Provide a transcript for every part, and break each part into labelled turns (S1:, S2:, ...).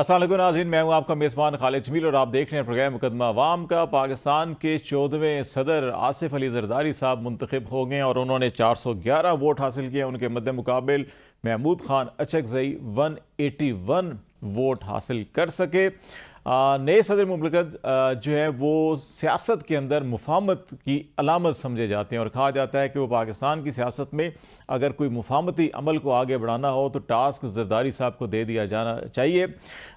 S1: अस्सलाम वालेकुम नाज़रीन, मैं हूं आपका मेज़बान खालिद जमील और आप देख रहे हैं प्रोग्राम मुकदमा अवाम का। पाकिस्तान के 14वें सदर आसिफ अली जरदारी साहब मुंतखब हो गए और उन्होंने 411 वोट हासिल किए। उनके मद्दे मुकाबिल महमूद खान अचकजई 181 वोट हासिल कर सके। नए सदर मुमलिकत जो है वो सियासत के अंदर मुफाहमत की अलामत समझे जाते हैं और कहा जाता है कि वो पाकिस्तान की सियासत में अगर कोई मुफाहमती अमल को आगे बढ़ाना हो तो टास्क जरदारी साहब को दे दिया जाना चाहिए।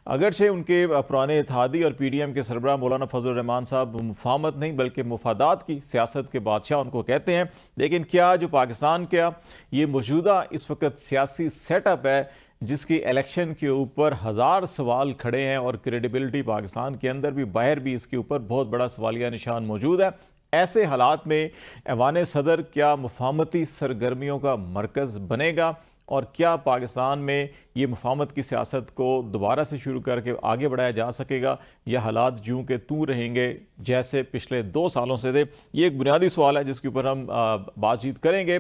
S1: अगरचे उनके पुराने इत्तेहादी और PDM के सरबराह मौलाना फजल रहमान साहब मुफाहमत नहीं बल्कि मुफादात की सियासत के बादशाह उनको कहते हैं, लेकिन क्या जो पाकिस्तान का ये मौजूदा इस वक्त सियासी सेटअप है जिसकी इलेक्शन के ऊपर हज़ार सवाल खड़े हैं और क्रेडिबिलिटी पाकिस्तान के अंदर भी बाहर भी इसके ऊपर बहुत बड़ा सवालिया निशान मौजूद है, ऐसे हालात में ऐवान सदर क्या मुफाहमती सरगर्मियों का मरकज़ बनेगा और क्या पाकिस्तान में ये मुफाहमत की सियासत को दोबारा से शुरू करके आगे बढ़ाया जा सकेगा या हालात यूं के तू रहेंगे जैसे पिछले 2 सालों से थे। ये एक बुनियादी सवाल है जिसके ऊपर हम बातचीत करेंगे।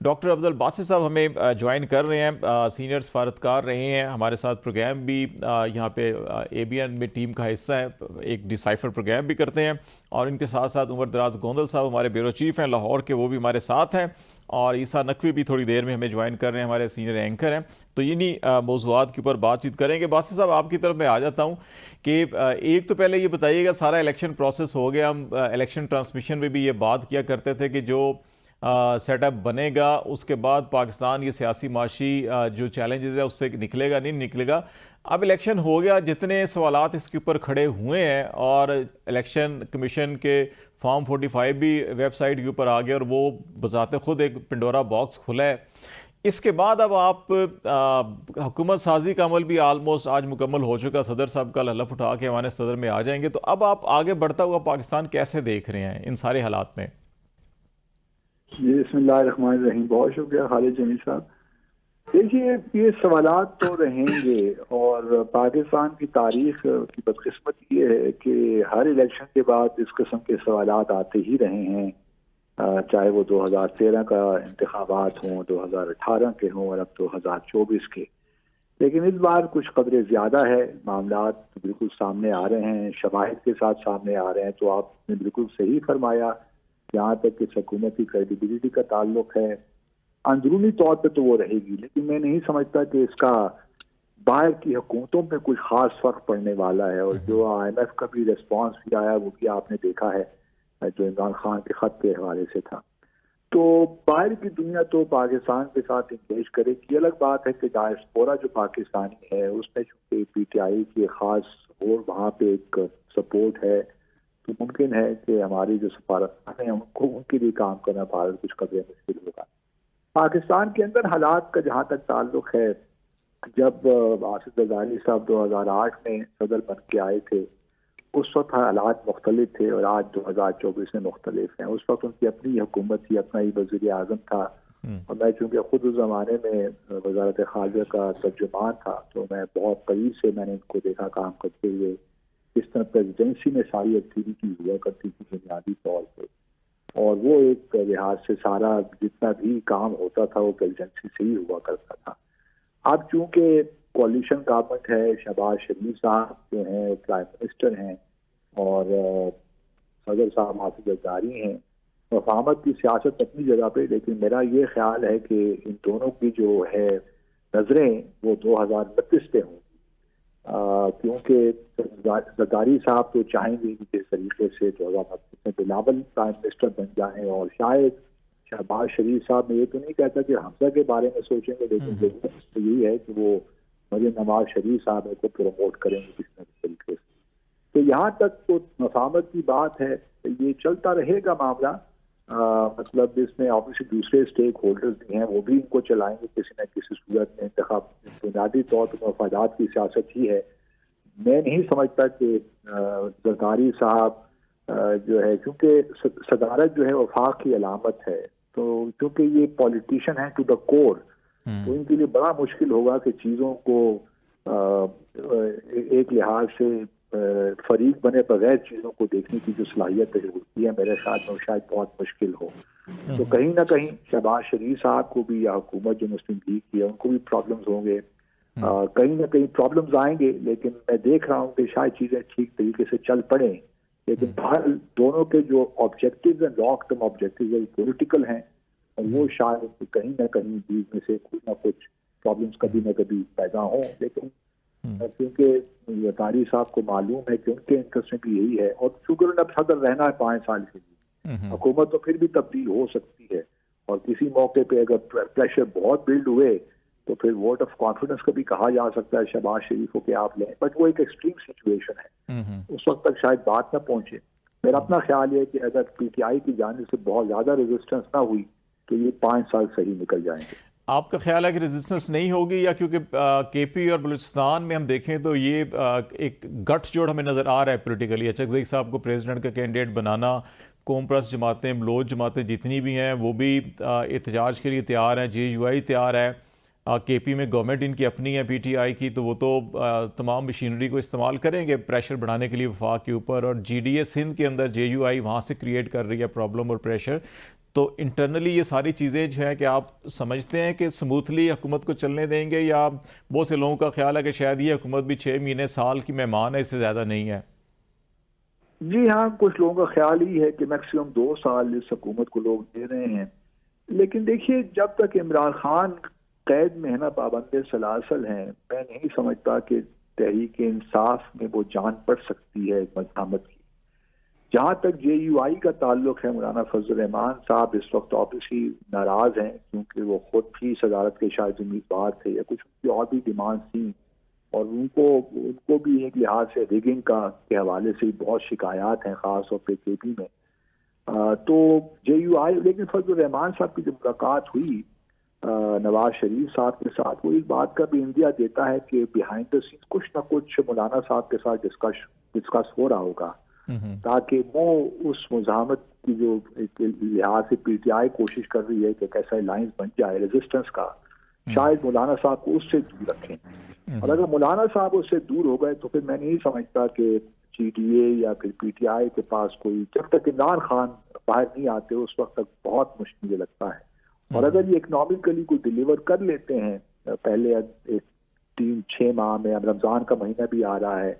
S1: डॉक्टर अब्दुल बासित साहब हमें ज्वाइन कर रहे हैं, सीनियर सफारतकार रहे हैं, हमारे साथ प्रोग्राम भी यहाँ पे ABN में टीम का हिस्सा है, एक डिसाइफर प्रोग्राम भी करते हैं और इनके साथ साथ उमर दराज गोंदल साहब हमारे ब्यूरो चीफ हैं लाहौर के, वो भी हमारे साथ हैं और ईसा नकवी भी थोड़ी देर में हमें ज्वाइन कर रहे हैं, हमारे सीनियर एंकर हैं। तो इन्हीं मौज़ूआत के ऊपर बातचीत करेंगे। बासित साहब आपकी तरफ मैं आ जाता हूं कि एक तो पहले ये बताइएगा, सारा इलेक्शन प्रोसेस हो गया, हम इलेक्शन ट्रांसमिशन में भी ये बात किया करते थे कि जो सेटअप बनेगा उसके बाद पाकिस्तान ये सियासी माशी जो चैलेंजेस है उससे निकलेगा नहीं निकलेगा। अब इलेक्शन हो गया, जितने सवालात इसके ऊपर खड़े हुए हैं और इलेक्शन कमीशन के फॉर्म 45 भी वेबसाइट के ऊपर आ गया और वो बजाते खुद एक पिंडोरा बॉक्स खुला है। इसके बाद अब आप हुकूमत साजी का अमल भी आलमोस्ट आज मुकम्मल हो चुका, सदर साहब का हलफ उठा के हमारे सदर में आ जाएंगे, तो अब आप आगे बढ़ता हुआ पाकिस्तान कैसे देख रहे हैं इन सारे हालात में?
S2: जी बिस्मिल्लाहिर्रहमानिर्रहीम, बहुत शुक्रिया खालिद जमील साहब। देखिए, ये सवालात तो रहेंगे और पाकिस्तान की तारीख की बदकिस्मत ये है कि हर इलेक्शन के बाद इस किस्म के सवालात आते ही रहे हैं, चाहे वो 2013 का इंतखाबात हों, 2018 के हों और अब 2024 के। लेकिन इस बार कुछ कदरे ज़्यादा है, मामलात बिल्कुल सामने आ रहे हैं, शवाहिद के साथ सामने आ रहे हैं। तो आपने बिल्कुल सही फरमाया, जहाँ तक कि हुकूमत की क्रेडिबिलिटी का ताल्लुक है, अंदरूनी तौर पे तो वो रहेगी, लेकिन मैं नहीं समझता कि इसका बाहर की हुकूमतों पे कुछ खास फर्क पड़ने वाला है। और जो IMF का भी रिस्पॉन्स भी आया वो भी आपने देखा है, जो इमरान खान के खत के हवाले से था। तो बाहर की दुनिया तो पाकिस्तान के साथ इंगेज करेगी। अलग बात है कि डायस्पोरा जो पाकिस्तानी है उसमें चूंकि PTI की खास और वहाँ पे एक सपोर्ट है, तो मुमकिन है कि हमारी जो सफारत हैं उनको उनके लिए काम करना भारत कुछ कदर मुश्किल होगा। पाकिस्तान के अंदर हालात का जहाँ तक ताल्लुक है, जब आसिफ जरदारी साहब 2008 में सदर बन के आए थे उस वक्त हालात मुख्तलिफ थे और आज 2024 में मुख्तलिफ हैं। उस वक्त उनकी अपनी हुकूमत थी, अपना ही वज़ीर आज़म था और मैं चूँकि खुद उस ज़माने में वज़ारत ख़ारजा का तर्जुमान था तो मैं बहुत करीब से मैंने इनको देखा काम करते हुए। इस तरह प्रेसिडेंसी में सारी एक्टिविटी हुआ करती थी बुनियादी तौर पर, और वो एक लिहाज से सारा जितना भी काम होता था वो प्रेसिडेंसी से ही हुआ करता था। अब चूंकि कोalition गवर्नमेंट है, शहबाज शरीफ साहब जो हैं प्राइम मिनिस्टर हैं और सदर साहब आसिफ जरदारी हैं, मुफाहमत की सियासत अपनी जगह पे, लेकिन मेरा ये ख्याल है कि इन दोनों की जो है नजरें वो 2032 पे होंगी, क्योंकि जरदारी साहब तो चाहेंगे कि जिस तरीके से 2032 में बिलावल प्राइम मिनिस्टर बन जाएं और शायद शहबाज शरीफ साहब, मैं ये तो नहीं कहता कि हमजा के बारे में सोचेंगे, लेकिन जरूरत तो यही है कि वो मरियम नवाज शरीफ साहब को प्रमोट करेंगे किसी न किसी तरीके से। तो यहाँ तक तो मफाहमत की बात है, ये चलता रहेगा मामला। मतलब इसमें ऑब्वियसली दूसरे स्टेक होल्डर्स भी हैं, वो भी इनको चलाएंगे किसी न किसी सूरत में। इंतखाब बुनियादी तौर पर मफादात की सियासत ही है। मैं नहीं समझता कि जरदारी साहब जो है, क्योंकि सदारत जो है वफाक की अलामत है, तो क्योंकि ये पॉलिटिशियन है टू द कोर, तो इनके लिए बड़ा मुश्किल होगा कि चीज़ों को एक लिहाज से फरीक बने बगैर चीज़ों को देखने की जो सलाहियत होती है, मेरे ख्याल में शायद बहुत मुश्किल हो। तो कहीं ना कहीं शहबाज शरीफ साहब को भी या हुकूमत जो मुस्लिम लीग की है उनको भी प्रॉब्लम्स होंगे। कहीं ना कहीं प्रॉब्लम्स आएंगे, लेकिन मैं देख रहा हूँ कि शायद चीजें ठीक तरीके से चल पड़े। लेकिन बहरहाल दोनों के जो ऑब्जेक्टिव्स हैं, लॉन्ग टर्म ऑब्जेक्टिव्स पॉलिटिकल हैं, और वो शायद कहीं ना कहीं बीच में से कुछ ना कुछ प्रॉब्लम्स कभी ना कभी पैदा हों। लेकिन क्योंकि तारी साहब को मालूम है कि उनके इंटरेस्ट में भी यही है, और चूंकि उन्होंने सदर रहना है 5 साल के लिए, हुकूमत तो फिर भी तब्दील हो सकती है, और किसी मौके पे अगर प्रेशर बहुत बिल्ड हुए तो फिर वोट ऑफ कॉन्फिडेंस का भी कहा जा सकता है शहबाज शरीफ को कि आप लें, बट वो एक एक्सट्रीम सिचुएशन है, उस वक्त तक शायद बात ना पहुंचे। मेरा अपना ख्याल है कि अगर पीटीआई की जानिब से बहुत ज्यादा रेजिस्टेंस ना हुई तो ये 5 साल सही निकल जाएंगे।
S1: आपका ख्याल है कि रेजिस्टेंस नहीं होगी, या क्योंकि केपी और बलूचिस्तान में हम देखें तो ये एक गठजोड़ हमें नज़र आ रहा है पॉलिटिकली। चकजई साहब को प्रेसिडेंट का कैंडिडेट बनाना, कौम परस्त जमातें, बलोच जमातें जितनी भी हैं वो भी एहतजाज के लिए तैयार हैं, JUI तैयार है। केपी में गवर्नमेंट इनकी अपनी है PTI की, तो वो तो तमाम मशीनरी को इस्तेमाल करेंगे प्रेशर बढ़ाने के लिए वफाक के ऊपर, और GDA सिंध के अंदर JUI वहाँ से क्रिएट कर रही है प्रॉब्लम और प्रेशर। तो इंटरनली ये सारी चीज़ें जो है कि आप समझते हैं कि स्मूथली हुकूमत को चलने देंगे, या बहुत से लोगों का ख्याल है कि शायद ये हुकूमत भी 6 महीने साल की मेहमान है, इससे ज़्यादा नहीं है?
S2: जी हाँ, कुछ लोगों का ख्याल ही है कि मैक्सिमम 2 साल इस हुकूमत को लोग दे रहे हैं। लेकिन देखिए, जब तक इमरान खान कैद में है ना, पाबंद सलासल हैं, मैं नहीं समझता कि तहरीक इंसाफ में वो जान पड़ सकती है मज़ामत की। जहां तक JUI का ताल्लुक है, मौलाना फजल रहमान साहब इस वक्त ऑब्वियसली नाराज हैं, क्योंकि वो खुद भी सदारत के शायद उम्मीदवार थे, या कुछ उनकी और भी डिमांड थी, और उनको भी एक लिहाज से रिगिंग के हवाले से बहुत शिकायत हैं, खास तौर पे KP में। तो JUI, लेकिन फजल रहमान साहब की जो मुलाकात हुई नवाज शरीफ साहब के साथ, वो इस बात का भी इंदिया देता है कि बिहाइंड द सीन कुछ ना कुछ मौलाना साहब के साथ डिस्कस हो रहा होगा, ताकि वो उस मुजामत की जो एक लिहाज से PTI कोशिश कर रही है कि कैसा अलायंस बन जाए रेजिस्टेंस का, शायद मौलाना साहब को उससे दूर रखें। और अगर मौलाना साहब उससे दूर हो गए तो फिर मैं नहीं समझता कि GDA या फिर PTI के पास कोई, जब तक इमरान खान बाहर नहीं आते उस वक्त तक बहुत मुश्किल लगता है। और अगर ये इकोनॉमिकली को डिलीवर कर लेते हैं, पहले 3-6 माह में, अब रमजान का महीना भी आ रहा है,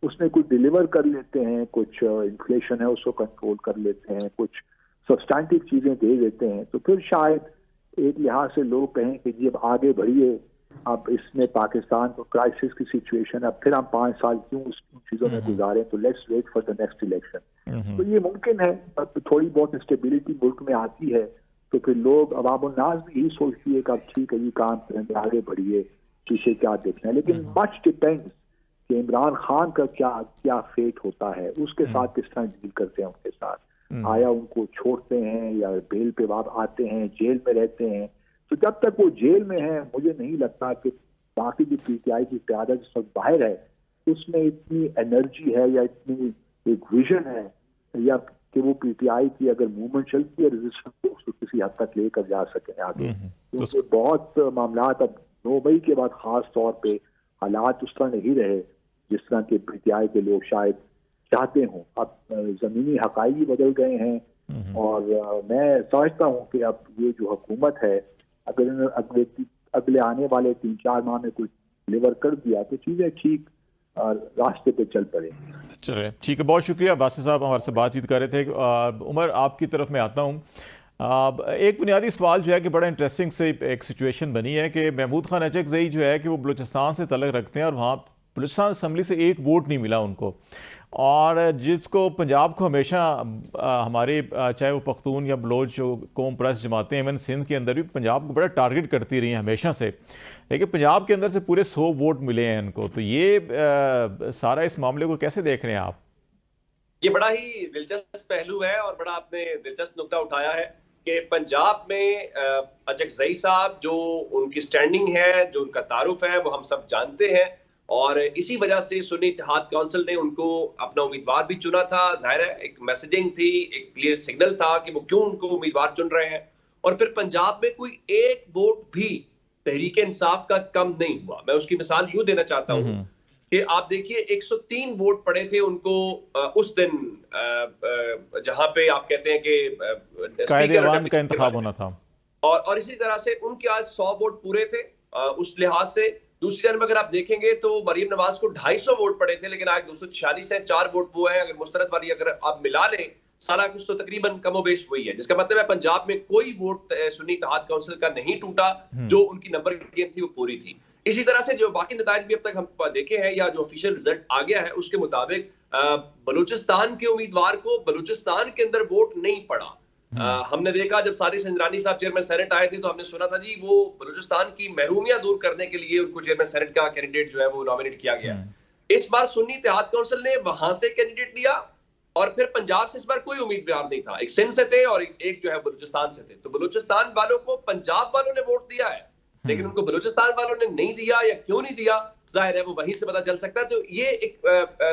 S2: उसमें कुछ डिलीवर कर लेते हैं, कुछ इन्फ्लेशन है उसको कंट्रोल कर लेते हैं, कुछ सब्सटैंटिव चीजें दे देते हैं, तो फिर शायद एक लिहाज से लोग कहें कि जी अब आगे बढ़िए, अब इसमें पाकिस्तान को क्राइसिस की सिचुएशन, अब फिर हम 5 साल क्यों उन चीजों में गुजारें, तो let's wait for the next election. तो ये मुमकिन है, अब थोड़ी बहुत स्टेबिलिटी मुल्क में आती है तो फिर लोग, अवाम उन्नास भी यही सोचती है कि अब ठीक है ये काम करेंगे, आगे बढ़िए, पीछे क्या देखना है। लेकिन मच डिपेंड्स कि इमरान खान का क्या फेट होता है, उसके साथ किस तरह डील करते हैं उनके साथ, आया उनको छोड़ते हैं या बेल पे वापस आते हैं, जेल में रहते हैं। तो जब तक वो जेल में है, मुझे नहीं लगता कि बाकी जो PTI की क़यादत जिस वक्त बाहर है उसमें इतनी एनर्जी है या इतनी एक विजन है, या कि वो PTI की अगर मूवमेंट चलती है रेजिस्टेंस को उसको किसी हद तक लेकर जा सके आगे। क्योंकि बहुत मामला अब 9 मई के बाद खास तौर पे हालात उस तरह नहीं रहे जिस तरह के PTI के लोग शायद चाहते हों। अब जमीनी हकाइक भी बदल गए हैं, और मैं समझता हूँ कि अब ये जो हुकूमत है, अगर अगले आने वाले 3-4 माह में कुछ डिलीवर कर दिया तो चीजें ठीक रास्ते पे चल पड़े।
S1: चलिए ठीक है, बहुत शुक्रिया। बासित साहब हमारे से बातचीत कर रहे थे। उमर, आपकी तरफ मैं आता हूँ। एक बुनियादी सवाल जो है कि बड़ा इंटरेस्टिंग से एक सिचुएशन बनी है कि महमूद खान अचकज़ई जो है कि वो बलूचिस्तान से तल्लुक़ रखते हैं, और वहाँ बलूचिस्तान असम्बली से एक वोट नहीं मिला उनको, और जिसको पंजाब को हमेशा हमारे चाहे वो पख्तून या बलोच जो कौम परस्त जमातें इवन सिंध के अंदर भी पंजाब को बड़ा टारगेट करती रही हैं हमेशा से, लेकिन पंजाब के अंदर से पूरे 100 वोट मिले हैं इनको। तो ये सारा इस मामले को कैसे देख रहे हैं आप?
S3: ये बड़ा ही दिलचस्प पहलू है, और बड़ा आपने दिलचस्प नुक्ता उठाया है कि पंजाब में अचकज़ई साहब जो उनकी स्टैंडिंग है, जो उनका तारुफ है, वो हम सब जानते हैं, और इसी वजह से सुन्नी इत्तेहाद काउंसिल ने उनको अपना उम्मीदवार भी चुना था। जाहिर है एक मैसेजिंग थी, एक क्लियर सिग्नल था कि वो क्यों उनको उम्मीदवार चुन रहे हैं। और फिर पंजाब में कोई एक वोट भी तहरीक इंसाफ का कम नहीं हुआ। मैं उसकी मिसाल यूं देना चाहता हूं कि आप देखिए 103 वोट पड़े थे उनको उस दिन, जहां पे आप कहते हैं कि
S1: कायदे-ए-अवान का इंतखाब होना था,
S3: और इसी तरह से उनके आज 100 वोट पूरे थे उस लिहाज से। दूसरी जानब अगर आप देखेंगे तो मरियम नवाज को 250 वोट पड़े थे, लेकिन आज 246 है, 4 वोट वो है। अगर मुस्तरद वाली अगर आप मिला लें सारा कुछ तो तकरीबन कमोबेश वही है, जिसका मतलब है पंजाब में कोई वोट सुन्नी इत्तेहाद काउंसिल का नहीं टूटा, जो उनकी नंबर गेम थी वो पूरी थी। इसी तरह से जो बाकी नताइज भी अब तक हम देखे हैं या जो ऑफिशियल रिजल्ट आ गया है उसके मुताबिक बलूचिस्तान के उम्मीदवार को बलूचिस्तान के अंदर वोट नहीं पड़ा। हमने देखा जब सारी संजरानी साहब चेयरमैन सेनेट आए थे तो हमने सुना था जी वो बलूचिस्तान की महरूमियां दूर करने के लिए उनको चेयरमैन सेनेट का कैंडिडेट जो है वो नॉमिनेट किया गया। इस बार सुन्नी इत्तेहाद काउंसिल ने वहां से कैंडिडेट दिया और फिर पंजाब से इस बार कोई उम्मीदवार नहीं था, एक सिंध से थे और एक जो है बलूचिस्तान से थे। तो बलूचिस्तान वालों को पंजाब वालों ने वोट दिया है, लेकिन उनको बलूचिस्तान वालों ने नहीं दिया, या क्यों नहीं दिया जाहिर है वो वहीं से पता चल सकता है। तो ये एक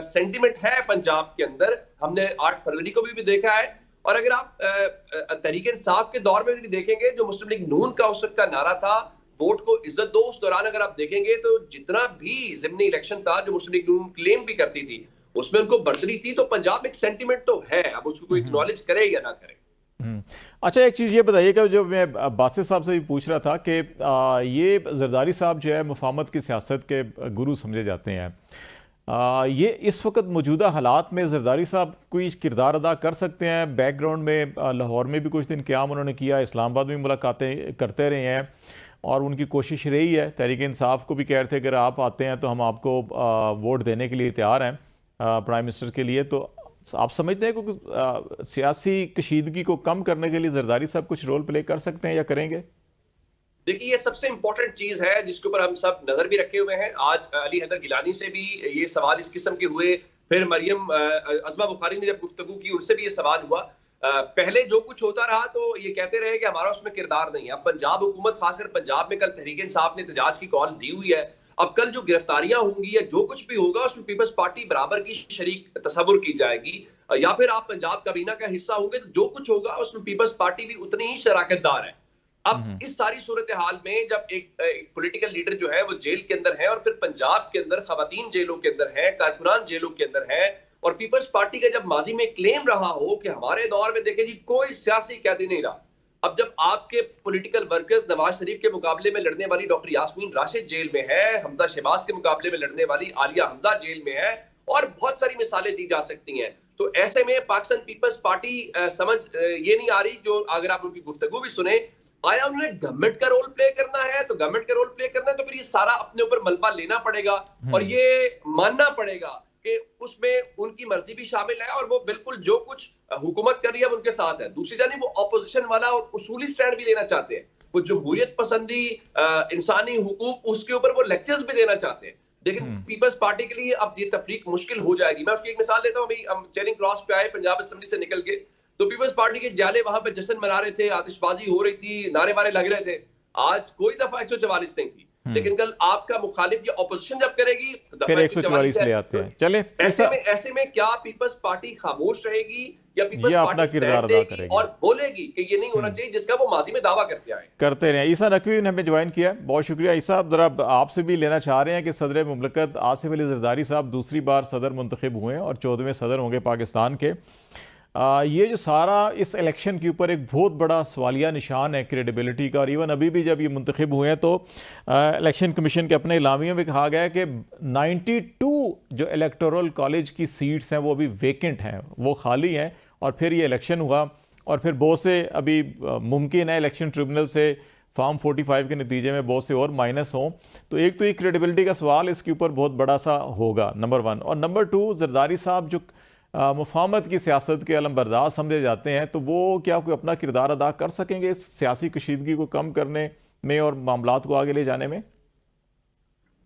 S3: सेंटिमेंट है पंजाब के अंदर, हमने 8 फरवरी को भी देखा है। और अगर आप तहरीक इंसाफ के दौर में भी देखेंगे, जो मुस्लिम लीग नून का उस वक्त का नारा था वोट को इज्जत दो, उस दौरान अगर आप देखेंगे तो जितना भी जिमनी इलेक्शन था जो मुस्लिम लीग नून क्लेम भी करती थी उसमें उनको बढ़तरी थी। तो पंजाब में एक सेंटिमेंट तो है, अब उसको कोई एक्नॉलेज करे या ना करे।
S1: अच्छा, एक चीज़ ये बताइएगा, जो मैं बासित साहब से भी पूछ रहा था कि ये जरदारी साहब जो है मुफाहमत की सियासत के गुरु समझे जाते हैं, ये इस वक्त मौजूदा हालात में जरदारी साहब कोई किरदार अदा कर सकते हैं? बैकग्राउंड में लाहौर में भी कुछ दिन क़याम उन्होंने किया, इस्लामाबाद में मुलाकातें करते रहे हैं और उनकी कोशिश रही है। तहरीक इंसाफ को भी कह रहे थे अगर आप आते हैं तो हम आपको वोट देने के लिए तैयार हैं प्राइम मिनिस्टर के लिए। तो आप समझते हैं कि सियासी कशीदगी को कम करने के लिए जरदारी साहब कुछ रोल प्ले कर सकते हैं या करेंगे?
S3: देखिए, ये सबसे इंपॉर्टेंट चीज है जिसके ऊपर हम सब नजर भी रखे हुए हैं। आज अली हैदर गिलानी से भी ये सवाल इस किस्म के हुए, फिर मरियम अज़मा बुखारी ने जब गुफ्तगू की उनसे भी ये सवाल हुआ। पहले जो कुछ होता रहा तो ये कहते रहे कि हमारा उसमें किरदार नहीं है। अब पंजाब हुकूमत, खासकर पंजाब में कल तहरीक इंसाफ ने एहतजाज की कॉल दी हुई है। अब कल जो गिरफ्तारियां होंगी या जो कुछ भी होगा उसमें पीपल्स पार्टी बराबर की शरीक तस्वुर की जाएगी, या फिर आप पंजाब काबीना का हिस्सा होंगे तो जो कुछ होगा उसमें पीपल्स पार्टी भी उतनी ही शराकतदार है। अब इस सारी सूरत हाल में जब एक पॉलिटिकल लीडर जो है वो जेल के अंदर है और फिर पंजाब के अंदर खवातीन जेलों के अंदर है, कारकुनान जेलों के अंदर है, और पीपल्स पार्टी का जब माजी में क्लेम रहा हो कि हमारे दौर में देखें जी कोई सियासी कैदी नहीं रहा, अब जब आपके पॉलिटिकल वर्कर्स नवाज शरीफ के मुकाबले में लड़ने वाली डॉक्टर यास्मीन राशिद जेल में है, हमजा शहबाज के मुकाबले में लड़ने वाली आलिया हमजा जेल में है, और बहुत सारी मिसालें दी जा सकती हैं। तो ऐसे में पाकिस्तान पीपल्स पार्टी समझ ये नहीं आ रही, जो अगर आप उनकी गुफ्तगू भी सुने, आया उन्होंने गवर्नमेंट का रोल प्ले करना है तो गवर्नमेंट का रोल प्ले करना है तो फिर ये सारा अपने ऊपर मलबा लेना पड़ेगा और ये मानना पड़ेगा कि उसमें उनकी मर्जी भी शामिल है और वो बिल्कुल जो कुछ हुकूमत कर रही है वो उनके साथ है। दूसरी जानिब वो ऑपोजिशन वाला और उसूली स्टैंड भी लेना चाहते हैं, वो जमहूरियत पसंदी, इंसानी हुकूक, उसके ऊपर वो लेक्चर्स भी देना चाहते हैं। लेकिन पीपल्स पार्टी के लिए अब ये तफरीक मुश्किल हो जाएगी। मैं उसकी एक मिसाल देता हूँ। अभी हम चेरिंग क्रॉस पे आए पंजाब असेंबली से निकल के, तो पीपल्स पार्टी के जाले वहां पे जश्न मना रहे थे, आतिशबाजी हो रही थी, नारे वारे लग रहे थे। आज कोई दफा 144 नहीं थी, लेकिन कल आपका मुखालिफ या ऑपोजिशन जब करेगी तो
S1: फिर 144 ले आते हैं। चले,
S3: ऐसे में क्या पीपल्स पार्टी खामोश रहेगी या पीपल्स
S1: अपना
S3: पार्टी
S1: किरदार अदा करेगी
S3: और बोलेगी कि ये नहीं होना चाहिए जिसका वो माजी में दावा करते
S1: रहे? ईसा नकवी ने हमें ज्वाइन किया, बहुत शुक्रिया ईसा। जरा आपसे भी लेना चाह रहे हैं कि सदर मुमलकत आसिफ अली जरदारी साहब दूसरी बार सदर मुंतखब हुए और 14वें सदर होंगे पाकिस्तान के। ये जो सारा इस इलेक्शन के ऊपर एक बहुत बड़ा सवालिया निशान है क्रेडिबिलिटी का, और इवन अभी भी जब ये मुंतखब हुए हैं तो इलेक्शन कमीशन के अपने इलामियों में कहा गया है कि 92 जो इलेक्टोरल कॉलेज की सीट्स हैं वो अभी वेकेंट हैं, वो खाली हैं। और फिर ये इलेक्शन हुआ और फिर बहुत से अभी मुमकिन है इलेक्शन ट्रिब्यूनल से फॉर्म 45 के नतीजे में बहुत से और माइनस हों। तो एक तो ये क्रेडिबिलिटी का सवाल इसके ऊपर बहुत बड़ा सा होगा, नंबर 1। और नंबर 2, जरदारी साहब जो मुफाहमत की सियासत के अलमबरदार समझे जाते हैं, तो वो क्या कोई अपना किरदार अदा कर सकेंगे इस सियासी कशीदगी को कम करने में और मामलात को आगे ले जाने में?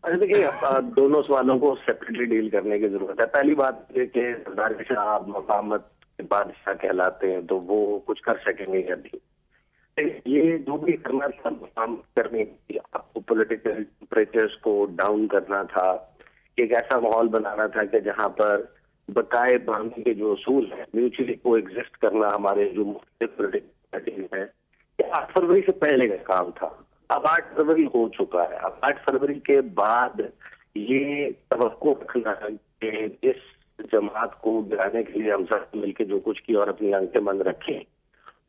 S4: देखिए, दोनों सवालों को सेपरेटली डील करने की जरूरत है। पहली बात ये कि जरदारी साहब मुफाहमत के बादशाह कहलाते हैं, तो वो कुछ कर सकेंगे या नहीं। ये जो भी करना था मुफाहमत करने की, आपको पॉलिटिकल टेम्परेचर्स को डाउन करना था, एक ऐसा माहौल बनाना था कि जहां पर बकाए बांधने के जो असूल है, म्यूचुअली को एग्जिस्ट करना हमारे जो मुख्तलिफ पार्टीज है, 8 फरवरी से पहले का काम था। अब 8 फरवरी हो चुका है। अब 8 फरवरी के बाद ये तवक्को रखना है कि इस जमात को गिराने के लिए हम सब मिलकर जो कुछ किया और अपनी आंखें बंद रखें,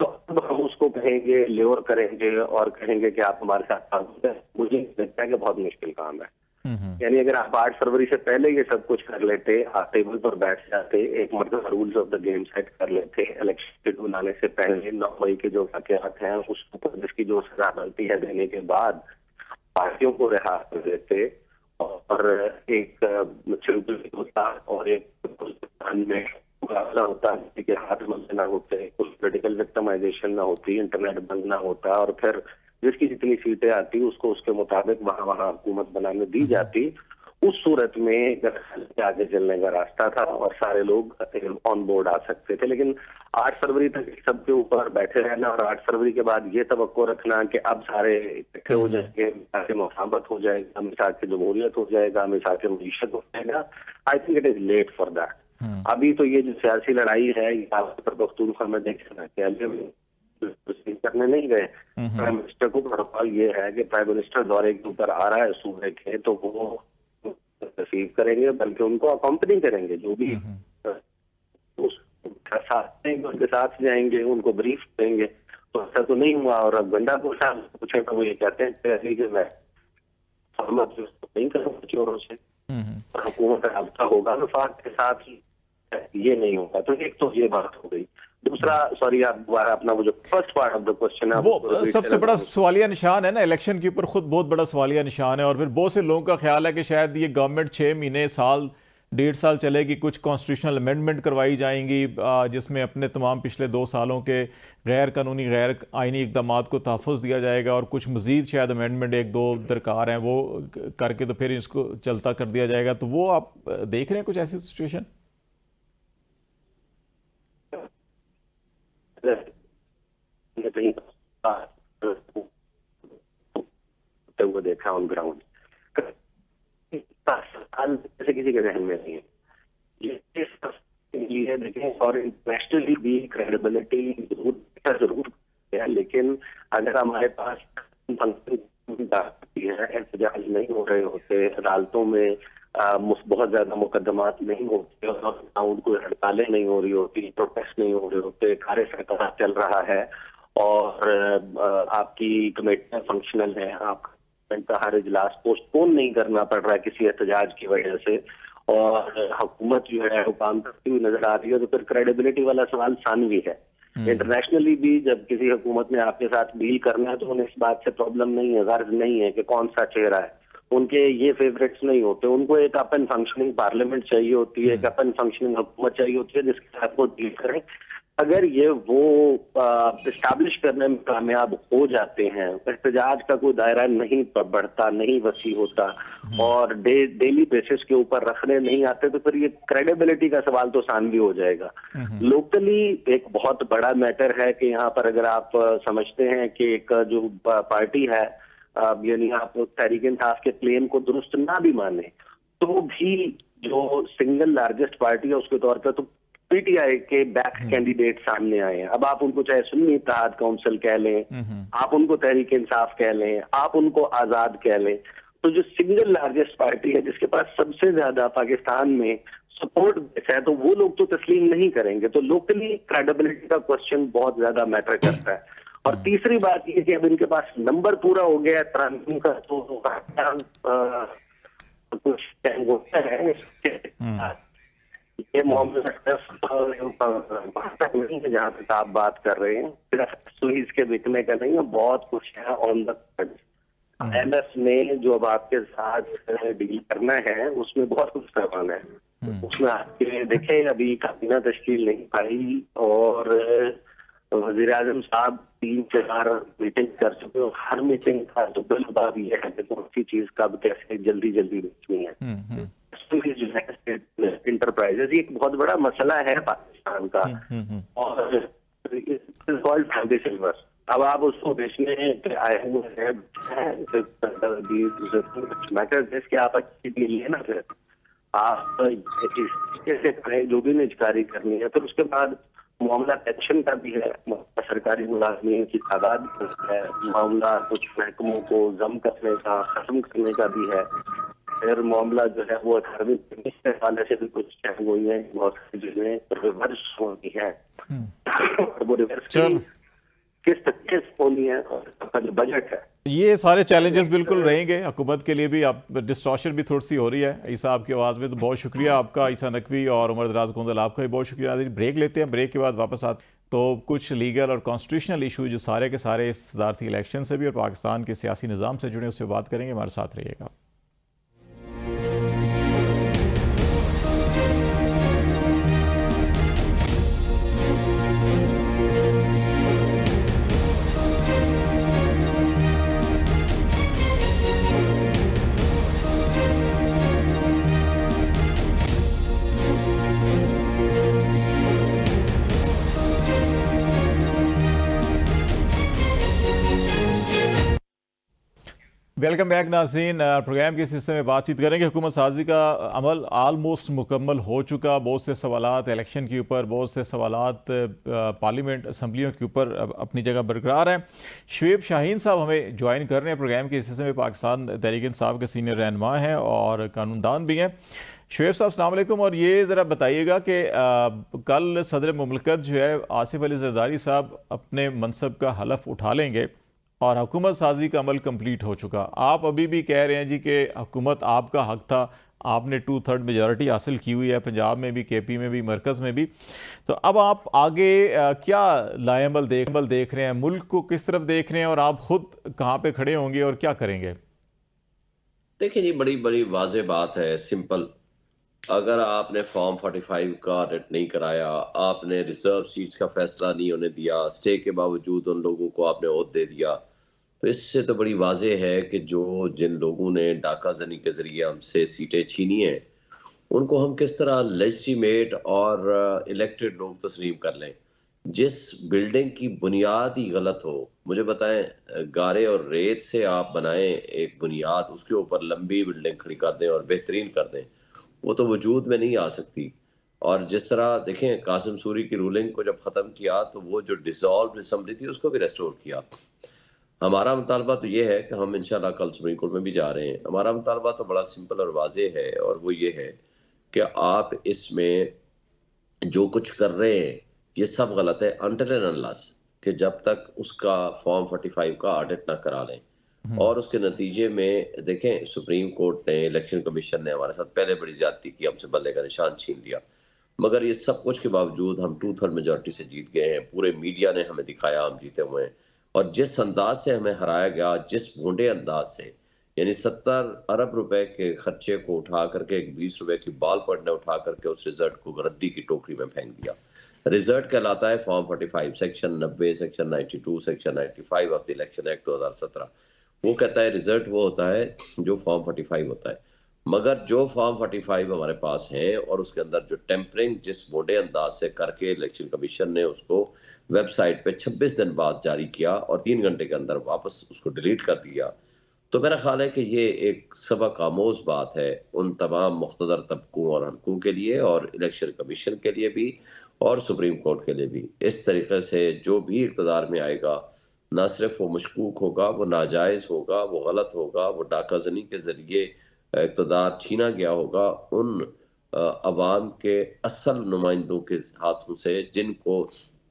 S4: तो अब हम उसको कहेंगे, लेवर करेंगे और कहेंगे कि आप हमारे साथ। मुझे लगता है कि बहुत मुश्किल काम है। यानी अगर आप 8 फरवरी से पहले ये सब कुछ कर लेते, आप टेबल पर बैठ जाते, एक मतलब rules of the game set कर लेते, इलेक्शन बुलाने से पहले 9 मई के जो वाकयात हैं उस पर जिसकी जो सजा बनती है देने के बाद पार्टियों को रिहा कर देते और एक सिंपल होता और एक में मुकाबला होता, किसी के हाथ मलते ना होते, कुछ पोलिटिकल विक्टिमाइजेशन ना होती, इंटरनेट बंद ना होता और फिर जिसकी जितनी सीटें आती उसको उसके मुताबिक वहां हुकूमत बनाने दी जाती। उस सूरत में आगे चलने का रास्ता था और सारे लोग ऑन बोर्ड आ सकते थे। लेकिन 8 फरवरी तक सबके ऊपर बैठे रहना और 8 फरवरी के बाद ये तवक्को रखना कि अब सारे इकट्ठे हो जाएंगे, मिसाके मुहाबत हो जाएगा, मिसाके जमहूरियत हो जाएगा, मिसाके मईशत हो जाएगा, I think it is late for that. अभी तो ये जो सियासी लड़ाई है ये पर पख्तूनख्वा में देखना करने नहीं गए। प्राइम मिनिस्टर को प्रोटोकॉल ये है कि प्राइम मिनिस्टर दौरे के ऊपर आ रहा है सूबे के तो वो रिसीव करेंगे, बल्कि उनको अकम्पनी करेंगे, जो भी उनके साथ जाएंगे, उनको ब्रीफ देंगे। तो ऐसा तो नहीं हुआ और अब गंडा पूछे तो वो ये कहते हैं कि मैं नहीं करूँगा चोरों से और हुकूमत का राब्ता होगा वफाक के साथ ही, ये नहीं होगा। तो एक तो ये बात हो गई। दूसरा, सॉरी आप दोबारा अपना वो जो first part of the question है
S1: वो सबसे बड़ा सवालिया निशान है ना, इलेक्शन के ऊपर खुद बहुत बड़ा सवालिया निशान है। और फिर बहुत से लोगों का ख्याल है कि शायद ये गवर्नमेंट 6 महीने, साल, 1.5 साल चलेगी, कुछ कॉन्स्टिट्यूशनल अमेंडमेंट करवाई जाएंगी जिसमें अपने तमाम पिछले 2 सालों के गैर कानूनी गैर आइनी इकदाम को तहफ़्फ़ुज़ दिया जाएगा और कुछ मज़ीद शायद अमेंडमेंट 1-2 दरकार हैं वो करके तो फिर इसको चलता कर दिया जाएगा। तो वो आप देख रहे हैं कुछ ऐसी सिचुएशन?
S4: वो देखा ऑन ग्राउंड जैसे किसी के जहन में नहीं है ये देखें। और इंटरनेशनली भी क्रेडिबिलिटी जरूर है, लेकिन अगर हमारे पास एहतजाज नहीं हो रहे होते, अदालतों में बहुत ज्यादा मुकदमात नहीं होते और कोई हड़तालें नहीं हो रही होती, प्रोटेस्ट नहीं हो रहे होते, कार्य सरकार चल रहा है और आपकी कमेटियां फंक्शनल है, आपका हर इजलास पोस्टपोन नहीं करना पड़ रहा है किसी एहतजाज की वजह से और हुकूमत जो है वो काम करती हुई नजर आ रही है, तो फिर क्रेडिबिलिटी वाला सवाल सानवी है। इंटरनेशनली भी जब किसी हुकूमत ने आपके साथ डील करना है तो उन्हें इस बात से प्रॉब्लम नहीं है, गर्ज नहीं है कि कौन सा चेहरा है, उनके ये फेवरेट्स नहीं होते, उनको एक अप एंड फंक्शनिंग पार्लियामेंट चाहिए होती है, एक अप एंड फंक्शनिंग हुकूमत चाहिए होती है जिसके साथ वो डील करें। अगर ये वो इस्टेब्लिश करने में कामयाब हो जाते हैं, एहतजाज का कोई दायरा नहीं बढ़ता, नहीं वसी होता और डेली बेसिस के ऊपर रखने नहीं आते, तो फिर ये क्रेडिबिलिटी का सवाल तो सानवी हो जाएगा। लोकली एक बहुत बड़ा मैटर है कि यहाँ पर अगर आप समझते हैं कि एक जो पार्टी है यानी आप तहरीक इंसाफ के क्लेम को दुरुस्त ना भी माने तो भी जो सिंगल लार्जेस्ट पार्टी है उसके तौर पर तो पीटीआई के बैक कैंडिडेट सामने आए हैं। अब आप उनको चाहे सुन्नी इत्तेहाद काउंसिल कह लें, आप उनको तहरीक इंसाफ कह लें, आप उनको आजाद कह लें, तो जो सिंगल लार्जेस्ट पार्टी है जिसके पास सबसे ज्यादा पाकिस्तान में सपोर्ट बेस है, तो वो लोग तो तस्लीम नहीं करेंगे। तो लोकली क्रेडिबिलिटी का क्वेश्चन बहुत ज्यादा मैटर करता है। और तीसरी बात ये कि अब इनके पास नंबर पूरा हो गया है तरामीम का, तो कुछ होता है ये मामला नहीं है जहाँ तक आप बात कर रहे हैं, सिर्फ सुईज के बिकने का नहीं है, बहुत कुछ है ऑन द IMF ने जो अब आपके साथ डील करना है उसमें बहुत कुछ करवाना है। उसमें आपके देखें अभी काबीना तश्कील नहीं पाई और वज़ीर आज़म साहब 3-4 मीटिंग कर चुके हो, हर मीटिंग का दुबल ये है कि कौन सी चीज कब कैसे जल्दी बेचनी है। इंटरप्राइजेज ये एक बहुत बड़ा मसला है पाकिस्तान का और सिल्वर अब आप उसको बेचने आए हुए हैं जिसके आप अच्छी डील है ना, फिर आप कैसे करें जो भी निजकारी करनी है। फिर उसके बाद मामला पेंशन का भी है, सरकारी मुलाजमीन की तादाद है, मामला कुछ महकमों को जम करने का खत्म करने का भी है, फिर मामला जो है वो 18वीं के हवाले से भी कुछ चैंग हुई है, बहुत सी चीजें रिवर्स होती है। वो रिवर्स किस तरीके से होनी है और आपका जो बजट है।
S1: ये सारे चैलेंजेस बिल्कुल रहेंगे हुकूमत के लिए भी। आप डिस्टॉर्शन भी थोड़ी सी हो रही है ईसा आपकी आवाज़ में, तो बहुत शुक्रिया आपका ईसा नकवी और उमर दराज गोंदल, आपका भी बहुत शुक्रिया। ब्रेक लेते हैं, ब्रेक के बाद वापस आते तो कुछ लीगल और कॉन्स्टिट्यूशनल इशू जो सारे के सारे सदारती इलेक्शन से भी और पाकिस्तान के सियासी निज़ाम से जुड़े, उससे बात करेंगे। हमारे साथ रहिएगा। वेलकम बैक नाज़रीन। प्रोग्राम के इस हिस्से में बातचीत करेंगे। हुकूमत साजी का अमल आलमोस्ट मुकम्मल हो चुका। बहुत से सवालात इलेक्शन के ऊपर, बहुत से सवालात पार्लियामेंट असम्बलियों के ऊपर अपनी जगह बरकरार हैं। शुएब शाहीन साहब हमें ज्वाइन कर रहे हैं प्रोग्राम के इस हिस्से में। पाकिस्तान तहरीक इंसाफ के सीनियर रहनुमा हैं और कानूनदान भी हैं। शुएब साहब अस्सलाम वालेकुम। और ये ज़रा बताइएगा कि कल सदर मुमलकत जो है आसिफ अली जरदारी साहब अपने मनसब का हलफ उठा लेंगे और हुकूमत साजी का अमल कंप्लीट हो चुका। आप अभी भी कह रहे हैं जी कि हुकूमत आपका हक था, आपने 2/3 मेजॉरिटी हासिल की हुई है, पंजाब में भी, केपी में भी, मरकज़ में भी। तो अब आप आगे क्या लाएअमल देख रहे हैं, मुल्क को किस तरफ देख रहे हैं और आप खुद कहाँ पे खड़े होंगे और क्या करेंगे?
S5: देखिए जी, बड़ी बड़ी वाज़ेह बात है, सिंपल। अगर आपने फॉर्म 45 का ऑडिट नहीं कराया, आपने रिजर्व सीट्स का फैसला नहीं होने दिया, स्टे के बावजूद उन लोगों को आपने वोट दे दिया, तो इससे तो बड़ी वाज़ेह है कि जिन लोगों ने डाका जनी के ज़रिए हमसे सीटें छीनी हैं, उनको हम किस तरह लेजिटिमेट और इलेक्टेड लोग तस्लीम कर लें। जिस बिल्डिंग की बुनियाद ही गलत हो, मुझे बताएं, गारे और रेत से आप बनाएं एक बुनियाद, उसके ऊपर लंबी बिल्डिंग खड़ी कर दें और बेहतरीन कर दें, वो तो वजूद में नहीं आ सकती। और जिस तरह देखें, कासिम सूरी की रूलिंग को जब ख़त्म किया तो वो जो डिसॉल्व असम्बली थी उसको भी रेस्टोर किया। हमारा मुतालबा तो ये है कि हम इंशाल्लाह कल सुप्रीम कोर्ट में भी जा रहे हैं। हमारा मुतालबा तो बड़ा सिंपल और वाज़ेह है, और वो ये है कि आप इसमें जो कुछ कर रहे हैं ये सब गलत है, अनटिल एंड अनलेस कि जब तक उसका फॉर्म 45 का ऑडिट ना करा लें। और उसके नतीजे में देखें, सुप्रीम कोर्ट ने, इलेक्शन कमीशन ने हमारे साथ पहले बड़ी ज्यादती की, हमसे बल्ले का निशान छीन लिया, मगर ये सब कुछ के बावजूद हम 2/3 मेजॉरिटी से जीत गए हैं। पूरे मीडिया ने हमें दिखाया हम जीते हुए हैं, और जिस अंदाज से हमें हराया गया, जिस भोंडे अंदाज से, यानी 70 अरब रुपए के खर्चे को उठा करके एक 20 रुपए की बॉल पॉइंट ने उठा करके उस रिजल्ट को रद्दी की टोकरी में फेंक दिया। रिजल्ट कहलाता है form 45, section 90, section 92, section 95 of the election act 2017। वो कहता है रिजल्ट वो होता है जो फॉर्म 45 होता है। मगर जो फॉर्म 45 हमारे पास है और उसके अंदर जो टेम्परिंग जिस मोटे अंदाज से करके इलेक्शन कमीशन ने उसको वेबसाइट पे 26 दिन बाद जारी किया और 3 घंटे के अंदर वापस उसको डिलीट कर दिया, तो मेरा ख्याल है कि ये एक सबक आमोज बात है उन तमाम मुख्तदर तबकों और हलकों के लिए, और इलेक्शन कमीशन के लिए भी, और सुप्रीम कोर्ट के लिए भी। इस तरीके से जो भी इक़्तिदार में आएगा, ना सिर्फ वो मशकूक होगा, वो नाजायज़ होगा, वो गलत होगा, वो डाका ज़नी के ज़रिए इक़्तिदार छीना गया होगा उन अवाम के असल नुमाइंदों के हाथों से जिनको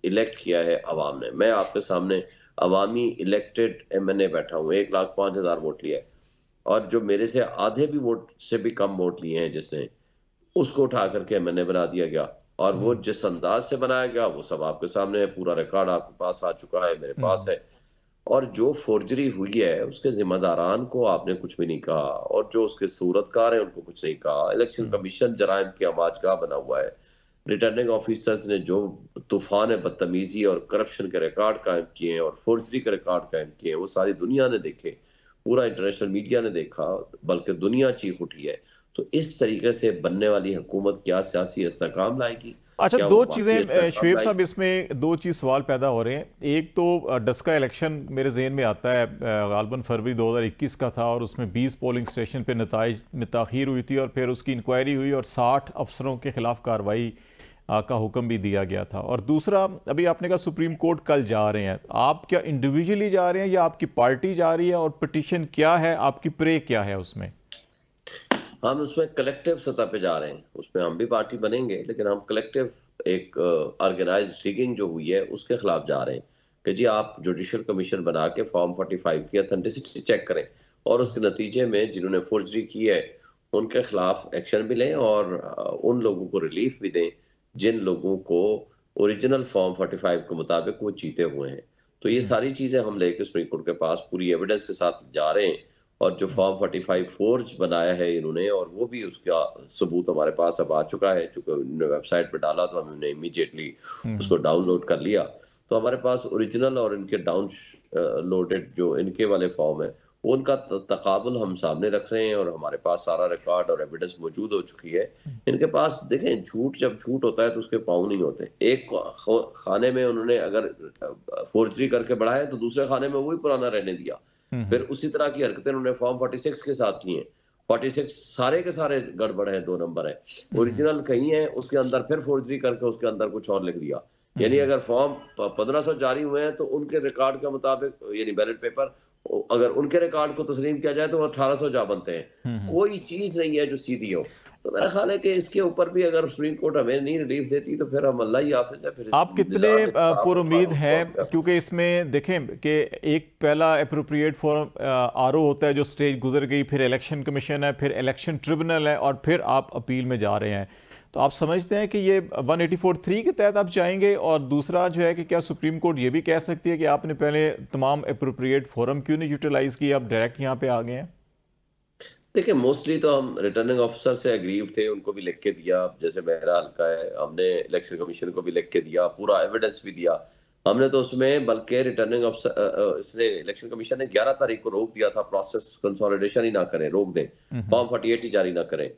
S5: इलेक्ट किया है अवाम ने। मैं आपके सामने अवामी इलेक्टेड MNA बैठा हूँ, 1,05,000 वोट लिया है, और जो मेरे से आधे भी वोट से भी कम वोट लिए हैं जिसने, उसको उठा करके MNA बना दिया गया। और वो जिस अंदाज से बनाया गया वो सब आपके सामने है, पूरा रिकॉर्ड आपके पास आ चुका है, मेरे पास है। और जो फोर्जरी हुई है उसके जिम्मेदारान को आपने कुछ भी नहीं कहा, और जो उसके सूरतकार हैं उनको कुछ नहीं कहा। इलेक्शन कमीशन जराइम की आमाजगाह बना हुआ है। रिटर्निंग ऑफिसर्स ने जो तूफान बदतमीजी और करप्शन के रिकॉर्ड कायम किए हैं और फोर्जरी के रिकॉर्ड कायम किए हैं, वो सारी दुनिया ने देखे, पूरा इंटरनेशनल मीडिया ने देखा, बल्कि दुनिया चीख उठी है। तो इस तरीके से बनने वाली हुकूमत क्या सियासी इस्तेकाम लाएगी?
S1: अच्छा, दो चीज़ें शुएब साहब, इसमें दो चीज़ सवाल पैदा हो रहे हैं। एक तो डस्का इलेक्शन मेरे जहन में आता है, गालबन फरवरी 2021 का था, और उसमें 20 पोलिंग स्टेशन पे नताइज में ताख़ीर हुई थी, और फिर उसकी इंक्वायरी हुई और 60 अफसरों के खिलाफ कार्रवाई का हुक्म भी दिया गया था। और दूसरा, अभी आपने कहा सुप्रीम कोर्ट कल जा रहे हैं, आप क्या इंडिविजुअली जा रहे हैं या आपकी पार्टी जा रही है, और पिटीशन क्या है, आपकी प्रे क्या है उसमें?
S5: हम उसमें कलेक्टिव सतह पे जा रहे हैं, उसमें हम भी पार्टी बनेंगे, लेकिन हम कलेक्टिव एक ऑर्गेनाइज्ड रिगिंग जो हुई है उसके खिलाफ जा रहे हैं। कि जी आप जुडिशल कमीशन बना के फॉर्म 45 की ऑथेंटिसिटी चेक करें और उसके नतीजे में जिन्होंने फोर्जरी की है उनके खिलाफ एक्शन भी लें और उन लोगों को रिलीफ भी दें जिन लोगों को ओरिजिनल फॉर्म 45 के मुताबिक वो जीते हुए हैं। तो ये सारी चीजें हम लेके सुप्रीम कोर्ट के पास पूरी एविडेंस के साथ जा रहे हैं और जो फॉर्म 45 फोर्ज बनाया है इन्होंने और वो भी उसका सबूत हमारे पास अब आ चुका है, चूंकि उन्होंने वेबसाइट पर डाला तो हमने इमीडिएटली उसको डाउनलोड कर लिया। तो हमारे पास ओरिजिनल और इनके डाउनलोडेड जो इनके वाले फॉर्म है उनका तकाबुल हम सामने रख रहे हैं और हमारे पास सारा रिकॉर्ड और एविडेंस मौजूद हो चुकी है। इनके पास देखें, जब झूठ होता है तो उसके पाँव नहीं होते। एक खाने में उन्होंने अगर फोर्जरी करके बढ़ाया तो दूसरे खाने में वही पुराना रहने दिया। फिर उसी तरह की हरकतें उन्होंने फॉर्म 46 के साथ की हैं। 46 सारे के सारे गड़बड़ है, 2 नंबर है। ओरिजिनल कहीं है, उसके अंदर फिर फोर्जरी करके उसके अंदर कुछ और लिख दिया। यानी अगर फॉर्म 1500 जारी हुए हैं तो उनके रिकॉर्ड के मुताबिक यानी बैलेट पेपर अगर उनके रिकॉर्ड को तस्लीम किया जाए तो 1800 जा बनते हैं। कोई चीज नहीं है जो सीधी हो। तो मेरा ख्याल है कि इसके ऊपर भी अगर सुप्रीम कोर्ट हमें नहीं रिलीफ देती तो फिर हम अल्लाह ही हाफिज है। फिर
S1: आप कितने पुरुमीद हैं, क्योंकि इसमें देखें कि एक पहला अप्रोप्रिएट फॉर्म आरओ होता है जो स्टेज गुजर गई, फिर इलेक्शन कमीशन है, फिर इलेक्शन ट्रिब्यूनल है और फिर आप अपील में जा रहे हैं। तो आप समझते हैं कि ये 184(3) के तहत आप जाएंगे? और दूसरा जो है कि क्या सुप्रीम कोर्ट ये भी कह सकती है कि आपने पहले तमाम अप्रोप्रिएट फोरम क्यों नहीं यूटिलाइज किया, आप डायरेक्ट यहाँ पे आ गए हैं?
S5: देखिए, मोस्टली तो हम रिटर्निंग ऑफिसर से एग्रीव थे, उनको भी लिख के दिया। जैसे मेरा हल्का है, हमने इलेक्शन कमीशन को भी लिख के दिया, पूरा एविडेंस भी दिया हमने। तो उसमें बल्कि रिटर्निंग ऑफिसर इसने इलेक्शन कमीशन ने 11 तारीख को रोक दिया था, प्रोसेस कंसोलिडेशन ही ना करें, रोक दें, फॉर्म 48 ही जारी ना करें।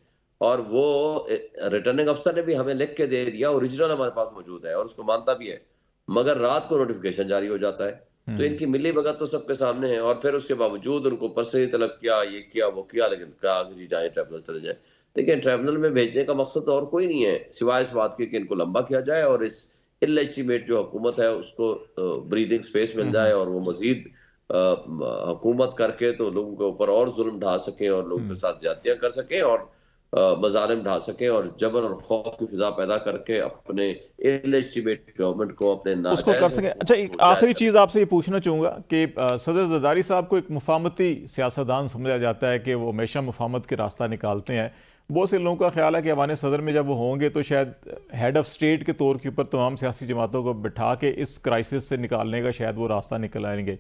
S5: और वो रिटर्निंग अफसर ने भी हमें लिख के दे दिया, ओरिजिनल हमारे पास मौजूद है और उसको मानता भी है, मगर रात को नोटिफिकेशन जारी हो जाता है। तो इनकी मिली भगत तो सबके सामने है। और फिर उसके बावजूद उनको पर्सनली तलब किया, ये किया, वो किया, लेकिन कहा कि जी जाए ट्रिब्यूनल चले जाए। देखिए, ट्रिब्यूनल में भेजने का मकसद तो और कोई नहीं है सिवाय इस बात के कि इनको लंबा किया जाए और इस इलेजिटिमेट जो हुकूमत है उसको ब्रीदिंग स्पेस मिल जाए और वो मजीद हुकूमत करके तो लोगों के ऊपर और जुल्म ढा सकें और लोगों के साथ ज्यादतियां कर सकें और मजालिम ढा सकें और जबर और खौफ की फिजा पैदा करके अपने इलेजिटिमेट गवर्नमेंट को अपने
S1: उसको कर सकें। अच्छा, एक आखिरी चीज़ आपसे ये पूछना चाहूँगा कि सदर ज़रदारी साहब को एक मुफाहमती सियासतदान समझा जाता है कि वो हमेशा मुफाहमत के रास्ता निकालते हैं। बहुत से लोगों का ख्याल है कि अवान सदर में जब वो होंगे तो शायद हेड ऑफ स्टेट के तौर के ऊपर तमाम सियासी जमातों को बिठा के इस क्राइसिस से निकालने का शायद वो रास्ता निकल आएंगे।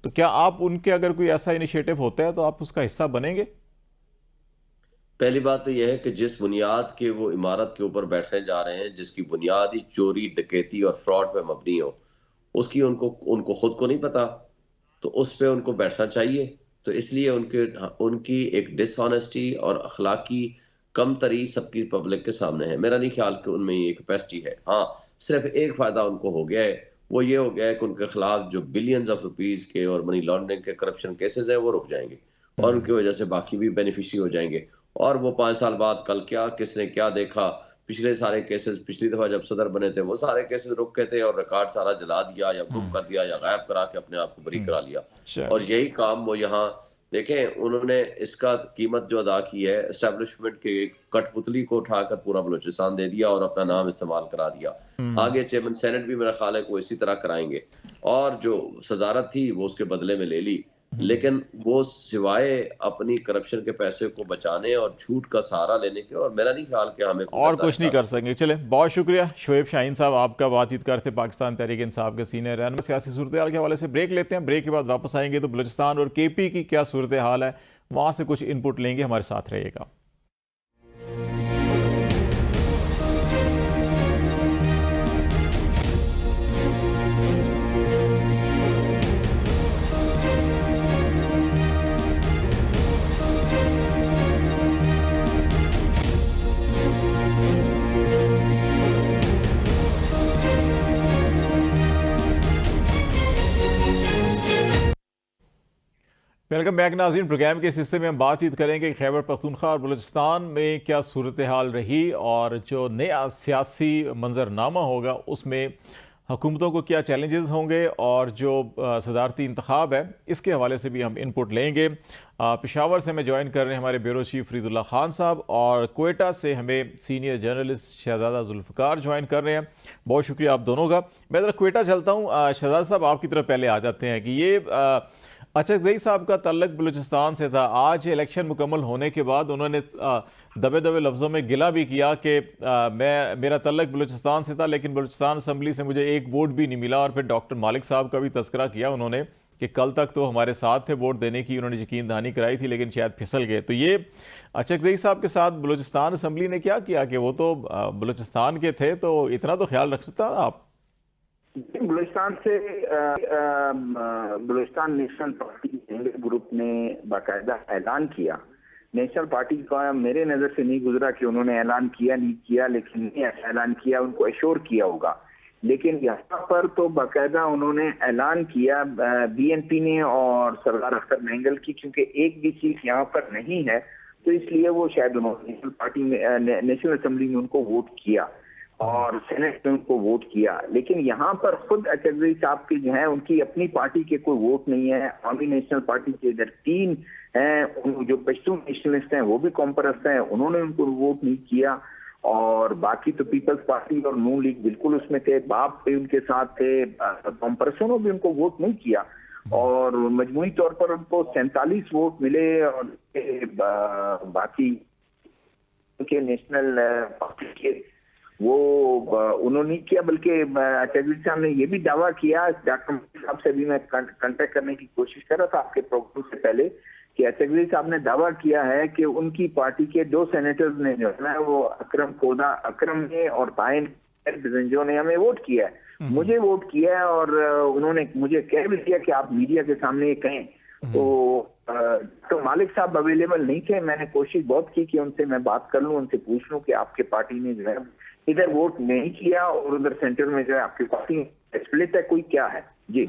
S1: तो क्या आप उनके अगर कोई ऐसा इनिशिएटिव होता है तो आप उसका हिस्सा बनेंगे?
S5: पहली बात तो यह है कि जिस बुनियाद के वो इमारत के ऊपर बैठने जा रहे हैं, जिसकी बुनियाद ही चोरी, डकैती और फ्रॉड पे मबनी हो, उसकी उनको खुद को नहीं पता, तो उस पे उनको बैठना चाहिए। तो इसलिए उनकी एक डिसऑनेस्टी और अखलाकी कमतरी सबकी पब्लिक के सामने है। मेरा नहीं ख्याल कि उनमें ये कैपेसिटी है। हाँ, सिर्फ एक फायदा उनको हो गया है, वो ये हो गया है कि उनके खिलाफ जो बिलियंस ऑफ रुपीज के और मनी लॉन्ड्रिंग के करप्शन केसेस हैं वो रुक जाएंगे और उनकी वजह से बाकी भी बेनिफिशियरी हो जाएंगे। और वो 5 साल बाद कल क्या किसने क्या देखा, पिछले सारे केसेस, पिछली दफा जब सदर बने थे वो सारे केसेस रुक गए थे और रिकॉर्ड सारा जला दिया या गुम कर दिया या गायब करा के अपने आप को बरी करा लिया। और यही काम वो यहाँ देखें, उन्होंने इसका कीमत जो अदा की है, एस्टेब्लिशमेंट के कठपुतली को उठाकर पूरा बलूचिस्तान दे दिया और अपना नाम इस्तेमाल करा दिया। आगे चेयरमैन सेनेट भी मेरा ख्याल है को इसी तरह कराएंगे और जो सदारत थी वो उसके बदले में ले ली, लेकिन वो सिवाय अपनी करप्शन के पैसे को बचाने और झूठ का सहारा लेने के और मेरा नहीं ख्याल कि हमें
S1: और कुछ नहीं कर सकेंगे। चले, बहुत शुक्रिया शोएब शाहीन साहब, आपका बातचीत करते पाकिस्तान तहरीक इंसाफ के सीनियर रहनुमा। सियासी सूरत हाल के हवाले से ब्रेक लेते हैं, ब्रेक के बाद वापस आएंगे तो बलूचिस्तान और KP की क्या सूरत हाल है वहाँ से कुछ इनपुट लेंगे। हमारे साथ रहिएगा। वेलकम बैक नाज़रीन। प्रोग्राम के इस हिस्से में हम बातचीत करेंगे खैबर पख्तूनख्वा और बलूचिस्तान में क्या सूरत हाल रही और जो नया सियासी मंजरनामा होगा उसमें हुकूमतों को क्या चैलेंजेस होंगे और जो सदारती इंतखाब है इसके हवाले से भी हम इनपुट लेंगे। पेशावर से हमें ज्वाइन कर रहे हैं हमारे ब्यूरो चीफ फरीदुल्लाह खान साहब, और कोयटा से हमें सीनियर जर्नलिस्ट शहजादा जुल्फ़िकार ज्वाइन कर रहे हैं। बहुत शुक्रिया आप दोनों का। मैं ज़रा कोयटा चलता हूँ। शहजादा साहब, आपकी तरफ पहले आ जाते हैं कि ये अचकज़ई साहब का तल्लक बलूचिस्तान से था। आज इलेक्शन मुकम्मल होने के बाद उन्होंने दबे दबे लफ्ज़ों में गिला भी किया कि मेरा तल्लक बलूचिस्तान से था, लेकिन बलूचिस्तान असम्बली से मुझे एक वोट भी नहीं मिला। और फिर डॉक्टर मालिक साहब का भी तस्करा किया उन्होंने कि कल तक तो हमारे साथ थे, वोट देने की उन्होंने यकीन दहानी कराई थी, लेकिन शायद फिसल गए। तो ये अचकज़ई साहब के साथ बलूचिस्तान असम्बली ने क्या किया कि वो तो बलूचिस्तान के थे, तो इतना तो ख्याल रखता आप?
S6: बलूचिस्तान से बलूचिस्तान नेशनल पार्टी ग्रुप ने बाकायदा ऐलान किया। नेशनल पार्टी का मेरे नज़र से नहीं गुजरा कि उन्होंने ऐलान किया नहीं किया, लेकिन ऐलान किया, उनको एश्योर किया होगा। लेकिन यहाँ पर तो बाकायदा उन्होंने ऐलान किया बीएनपी ने और सरदार अख्तर महंगल की, क्योंकि एक भी सीट यहाँ पर नहीं है, तो इसलिए वो शायद उन्होंने नेशनल पार्टी में नेशनल असेंबली में उनको वोट किया और सेनेट में उनको वोट किया। लेकिन यहाँ पर खुद अचकज़ई साहब के जो है उनकी अपनी पार्टी के कोई वोट नहीं है। आवामी नेशनल पार्टी के इधर 3 हैं, जो पश्तून नेशनलिस्ट हैं वो भी कॉम्परस हैं, उन्होंने उनको वोट नहीं किया। और बाकी तो पीपल्स पार्टी और नून लीग बिल्कुल उसमें थे, बाप भी उनके साथ थे, कॉम्परसों ने भी उनको वोट नहीं किया। और मजमूई तौर पर उनको 47 वोट मिले। और बाकी उनके नेशनल पार्टी के वो उन्होंने नहीं किया, बल्कि अचकज़ई साहब ने ये भी दावा किया, डॉक्टर साहब से भी मैं कांटेक्ट करने की कोशिश कर रहा था आपके प्रोग्राम से पहले, कि अचकज़ई साहब ने दावा किया है कि उनकी पार्टी के 2 सेनेटर्स ने जो है वो अकरम ने और पाइन जो ने हमें वोट किया है, मुझे वोट किया है। और उन्होंने मुझे कह भी दिया कि आप मीडिया के सामने कहें। तो मालिक साहब अवेलेबल नहीं थे। मैंने कोशिश बहुत की कि उनसे मैं बात कर लूं, उनसे पूछ लूं कि आपके पार्टी ने जो है इधर वोट नहीं किया और उधर सेंटर में जो है आपकी पार्टी स्प्लिट है, कोई क्या है जी।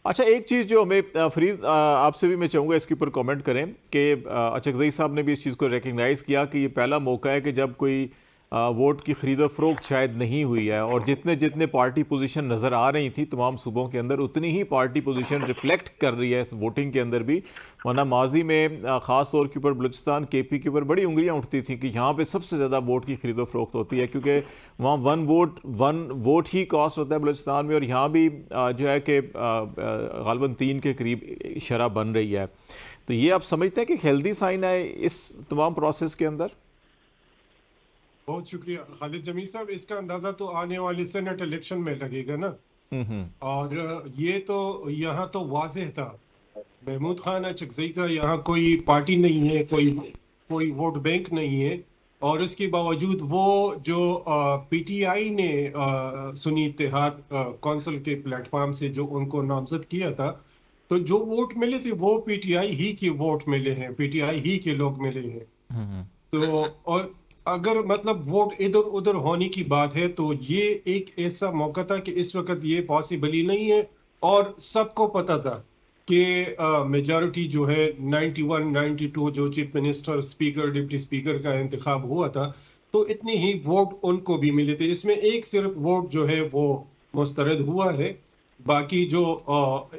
S1: अच्छा, एक चीज़ जो हमें फरीद आपसे भी मैं चाहूँगा इसके ऊपर कमेंट करें कि अचकज़ई साहब ने भी इस चीज़ को रिकग्नाइज़ किया कि ये पहला मौका है कि जब कोई वोट की खरीद फरोख्त शायद नहीं हुई है, और जितने जितने पार्टी पोजीशन नज़र आ रही थी तमाम सूबों के अंदर, उतनी ही पार्टी पोजीशन रिफ्लेक्ट कर रही है इस वोटिंग के अंदर भी। वरना माजी में ख़ास तौर के ऊपर बलूचिस्तान केपी के ऊपर बड़ी उंगलियां उठती थी कि यहाँ पे सबसे ज़्यादा वोट की खरीद फरोख्त होती है, क्योंकि वहाँ वन वोट ही कॉस्ट होता है बलूचिस्तान में, और यहाँ भी जो है कि ग़ालिबन 3 के करीब शरह बन रही है। तो ये आप समझते हैं कि हेल्दी साइन है इस तमाम प्रोसेस के अंदर?
S7: बहुत शुक्रिया खालिद जमील साहब। इसका अंदाजा तो आने वाले सेनेट इलेक्शन में लगेगा ना। और ये तो यहाँ तो वाज़ेह था, महमूद खान अचकज़ई का यहाँ कोई पार्टी नहीं है, कोई वोट बैंक नहीं है। और इसके बावजूद वो जो पीटीआई ने सुन्नी इत्तेहाद कौंसिल के प्लेटफॉर्म से जो उनको नामजद किया था, तो जो वोट मिले थे वो पीटीआई ही के वोट मिले हैं, पीटीआई ही के लोग मिले हैं। तो और अगर मतलब वोट इधर उधर होने की बात है तो ये एक ऐसा मौका था कि इस वक्त ये पॉसिबल ही नहीं है। और सबको पता था कि मेजॉरिटी जो है 91-92 जो chief minister, speaker, deputy speaker का इंतखाब हुआ था, तो इतनी ही वोट उनको भी मिले थे। इसमें एक सिर्फ वोट जो है वो मुस्तरद हुआ है, बाकी जो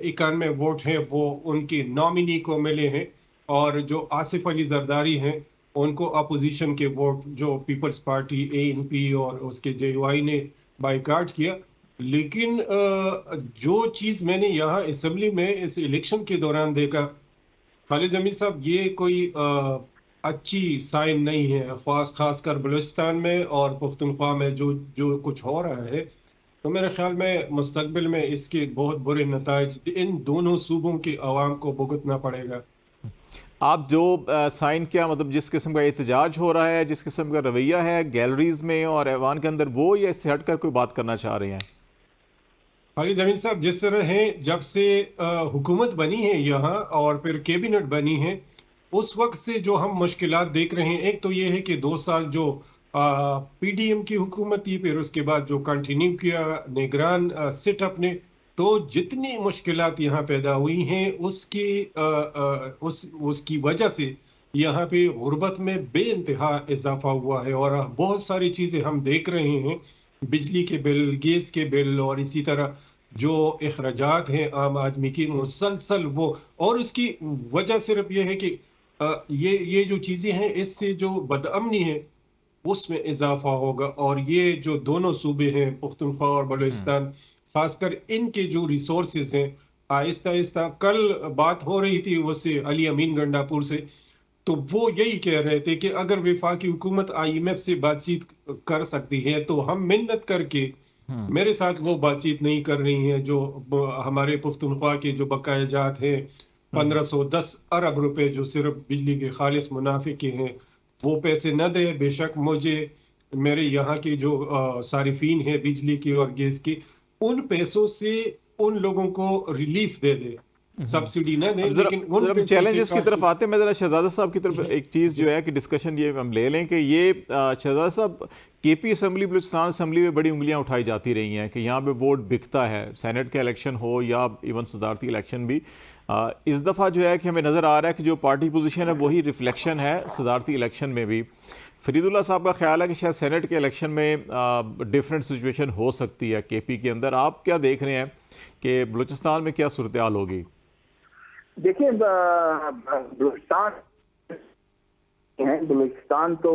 S7: 91 वोट हैं वो उनके नॉमिनी को मिले हैं। और जो आसिफ अली जरदारी हैं उनको अपोजिशन के वोट जो पीपल्स पार्टी ANP और उसके JUI ने बाइकाट किया। लेकिन जो चीज़ मैंने यहाँ असेंबली में इस इलेक्शन के दौरान देखा खालिद जमील साहब, ये कोई अच्छी साइन नहीं है, खासकर बलूचिस्तान में और पुख्तनख्वा में जो कुछ हो रहा है। तो मेरे ख्याल में मुस्तकबिल में इसके बहुत बुरे नताइज इन दोनों सूबों के अवाम को भुगतना पड़ेगा।
S1: आप जो साइन किया, मतलब जिस किस्म का एहतजाज हो रहा है, जिस किस्म का रवैया है गैलरीज में और ऐवान के अंदर, वो या इससे हटकर कोई बात करना चाह रहे हैं?
S7: खालिद जमील साहब, जिस तरह है जब से हुकूमत बनी है यहाँ और फिर कैबिनेट बनी है, उस वक्त से जो हम मुश्किलात देख रहे हैं, एक तो ये है कि 2 साल जो PDM की हुकूमत थी, फिर उसके बाद जो कंटिन्यू किया निगरान सेटअप ने, तो जितनी मुश्किलात यहाँ पैदा हुई हैं उसकी वजह से यहाँ पे गुर्बत में बेइंतहा इजाफा हुआ है। और बहुत सारी चीज़ें हम देख रहे हैं बिजली के बिल, गैस के बिल और इसी तरह जो अखराजात हैं आम आदमी की मुसलसल वो, और उसकी वजह सिर्फ ये है कि ये जो चीज़ें हैं इससे जो बदअमनी है उसमें इजाफा होगा। और ये जो दोनों सूबे हैं पुख्तनख्वा और बलूचिस्तान, खासकर इनके जो रिसोर्सेज हैं, आहिस्ता आहिस्ता कल बात हो रही थी उससे अली अमीन गंडापुर से, तो वो यही कह रहे थे कि अगर वफाकी हुकूमत IMF से बातचीत कर सकती है तो हम मिन्नत करके, मेरे साथ वो बातचीत नहीं कर रही हैं जो हमारे पुख्तनख्वा के जो बकायाजात हैं 1510 अरब रुपए जो सिर्फ बिजली के खालिस मुनाफे के हैं, वो पैसे न दे। बेशक मुझे मेरे यहाँ के जो सारिफीन हैं बिजली की और गैस की, उन पैसों से उन लोगों को रिलीफ दे दे, सब्सिडी न दे, लेकिन उन
S1: चैलेंजेस की तरफ आते हैं। मैं जरा शहजादा साहब की तरफ एक चीज़ जो है कि डिस्कशन ये हम ले लें कि ये शहजादा साहब KP असम्बली बलूचिस्तान असम्बली में बड़ी उंगलियां उठाई जाती रही हैं कि यहाँ पे वोट बिकता है, सेनेट के इलेक्शन हो या इवन सदारती इलेक्शन भी। इस दफ़ा जो है कि हमें नज़र आ रहा है कि जो पार्टी पोजीशन है वही रिफ्लेक्शन है सदारती इलेक्शन में भी। फरीदुल्लाह साहब का ख्याल है कि शायद सेनेट के इलेक्शन में डिफरेंट सिचुएशन हो सकती है KP के अंदर। आप क्या देख रहे हैं कि बलूचिस्तान में क्या सूरत हाल होगी?
S6: देखिए, बलूचिस्तान तो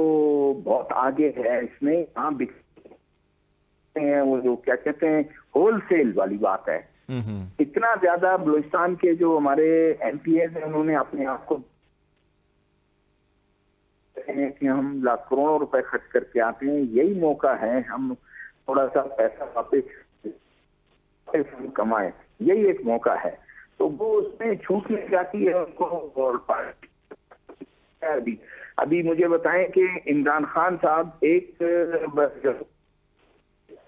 S6: बहुत आगे है इसमें। यहाँ बिकते हैं वो जो क्या कहते हैं होलसेल वाली बात है। इतना ज्यादा बलूचिस्तान के जो हमारे MPs हैं उन्होंने अपने आप को कि हम लाख करोड़ों रुपए खर्च करके आते हैं, यही मौका है हम थोड़ा सा पैसा वापस कमाएं, यही एक मौका है। तो वो उसमें छूट मिल जाती है उनको। और अभी मुझे बताएं कि इमरान खान साहब एक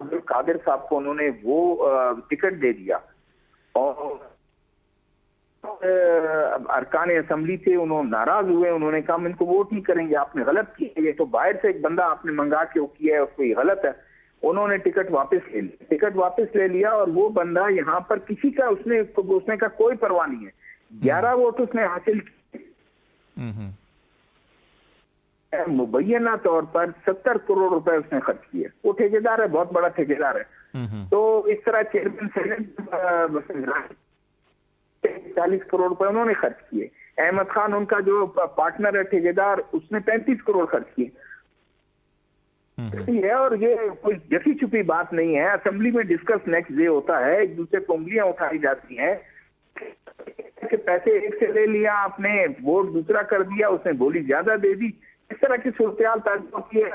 S6: कादिर साहब को उन्होंने वो टिकट दे दिया और अरकान असम्बली थे, उन्होंने नाराज हुए, उन्होंने कहा हम इनको वोट नहीं करेंगे, आपने गलत किया, ये तो बाहर से एक बंदा आपने मंगा के किया है, उसको ये गलत है। उन्होंने टिकट वापस ले लिया और वो बंदा यहाँ पर किसी का उसने का कोई परवाह नहीं है। 11 वोट उसने हासिल किए, मुबैना तौर पर 70 करोड़ रुपए उसने खर्च किए। वो ठेकेदार है, बहुत बड़ा ठेकेदार है। तो इस तरह चेयरमैन सेनेट 40 करोड़ रुपए उन्होंने खर्च किए। अहमद खान उनका जो पार्टनर है ठेकेदार, उसने 35 करोड़ खर्च किए है। और ये कोई जफी छुपी बात नहीं है। असेंबली में डिस्कस नेक्स्ट डे होता है, एक दूसरे को उंगलियां उठाई जाती हैं कि पैसे एक से ले लिया आपने, वोट दूसरा कर दिया, उसने बोली ज्यादा दे दी, इस तरह की सूरत होती है।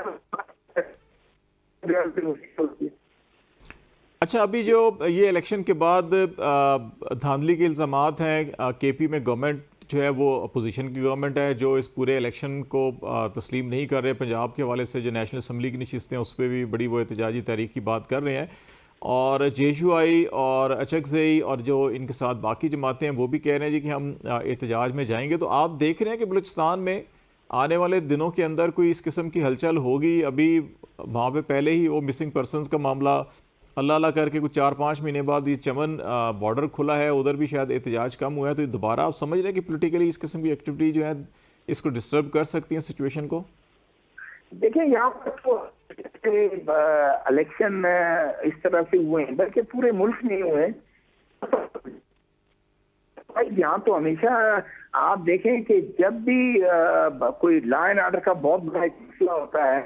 S1: अच्छा, अभी जो ये इलेक्शन के बाद धांधली के इल्ज़ामात हैं, KP में गवर्नमेंट जो है वो अपोजिशन की गवर्नमेंट है जो इस पूरे इलेक्शन को तस्लीम नहीं कर रहे। पंजाब के हवाले से जो नेशनल असम्बली की नशिस्तें उस पर भी बड़ी वो एहतजाजी तहरीक की बात कर रहे हैं, और JUI और अचकज़ई और जो इनके साथ बाकी जमातें हैं वो भी कह रहे हैं जी कि हम एहतजाज में जाएंगे। तो आप देख रहे हैं कि बलूचिस्तान में आने वाले दिनों के अंदर कोई इस किस्म की हलचल होगी? अभी वहाँ पे पहले ही वो मिसिंग पर्सनस का मामला अल्लाह अल्लाह करके कुछ 4-5 महीने बाद ये चमन बॉर्डर खुला है, उधर भी शायद एहतजाज कम हुआ है। तो दोबारा आप समझ रहे हैं कि पोलिटिकली इस किस्म की एक्टिविटी जो है इसको डिस्टर्ब कर सकती है सिचुएशन को?
S6: देखिए, यहाँ पर तो इलेक्शन इस तरह से हुए हैं, बल्कि पूरे मुल्क में हुए हैं। यहाँ तो हमेशा आप देखें कि जब भी कोई लॉ एंड ऑर्डर का बहुत बड़ा मसला होता है,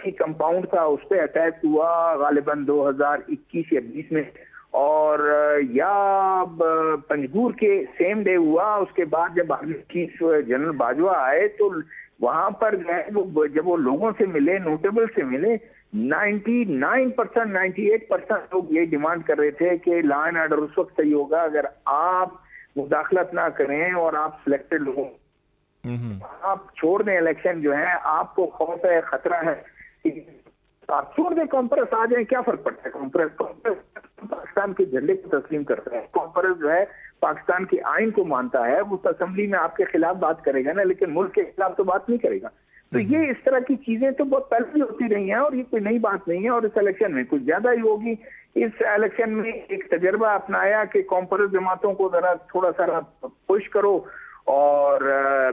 S6: कंपाउंड था उस पर अटैक हुआ गालिबन 2021 या 20 में, और या पंजगूर के सेम डे हुआ। उसके बाद जब चीफ जनरल बाजवा आए तो वहां पर जब वो लोगों से मिले, नोटेबल से मिले, 99%, 98% लोग ये डिमांड कर रहे थे कि लॉ एंड ऑर्डर उस वक्त सही होगा अगर आप मुदाखलत ना करें और आप सिलेक्टेड लोगों आप छोड़ दें इलेक्शन जो है, आपको खौफ है, खतरा है, आप छोड़ दें, कॉन्फ्रेंस आ जाए, क्या फर्क पड़ता है। कॉन्फ्रेंस पाकिस्तान के झंडे को तस्लीम करता है, कॉन्फ्रेंस जो है पाकिस्तान के आइन को मानता है, वो असेंबली में आपके खिलाफ बात करेगा ना, लेकिन मुल्क के खिलाफ तो बात नहीं करेगा। तो ये इस तरह की चीजें तो बहुत पहले भी होती रही हैं और ये कोई नई बात नहीं है। और इस इलेक्शन में कुछ ज्यादा ही होगी। इस इलेक्शन में एक तजर्बा अपनाया कि कॉन्फ्रेंस जमातों को जरा थोड़ा सा पुश करो और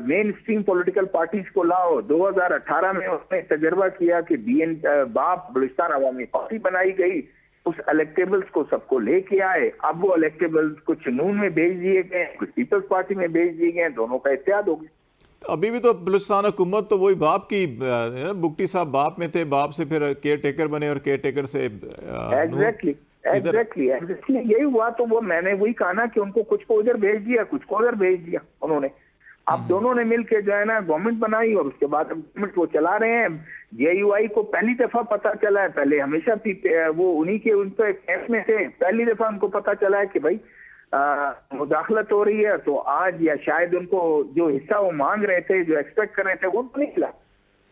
S6: मेन स्ट्रीम पॉलिटिकल पार्टीज को लाओ। 2018 में उसने तजर्बा किया कि बाप बलूचिस्तान अवामी पार्टी बनाई गई, उस इलेक्टेबल्स को सबको लेके आए। अब वो इलेक्टेबल्स कुछ नून में भेज दिए गए, कुछ पीपल्स पार्टी में भेज दिए गए, दोनों का इत्तेहाद हो गया।
S1: अभी भी तो बलूचिस्तान हुकूमत तो वही बाप की, बुगटी साहब बाप में थे, बाप से फिर केयर टेकर बने और केयर टेकर से
S6: एग्जैक्टली यही हुआ। तो वो मैंने वही कहा ना कि उनको कुछ को उधर भेज दिया, कुछ को उधर भेज दिया उन्होंने। अब दोनों ने मिलकर जो है ना गवर्नमेंट बनाई और उसके बाद गवर्नमेंट वो चला रहे हैं। जेयूआई को पहली दफा पता चला है, पहले हमेशा वो उन्हीं के उन पे कैंप में थे, पहली दफा उनको पता चला है कि भाई मुदाखलत हो रही है। तो आज या शायद उनको जो हिस्सा वो मांग रहे थे, जो एक्सपेक्ट कर रहे थे, वो नहीं मिला।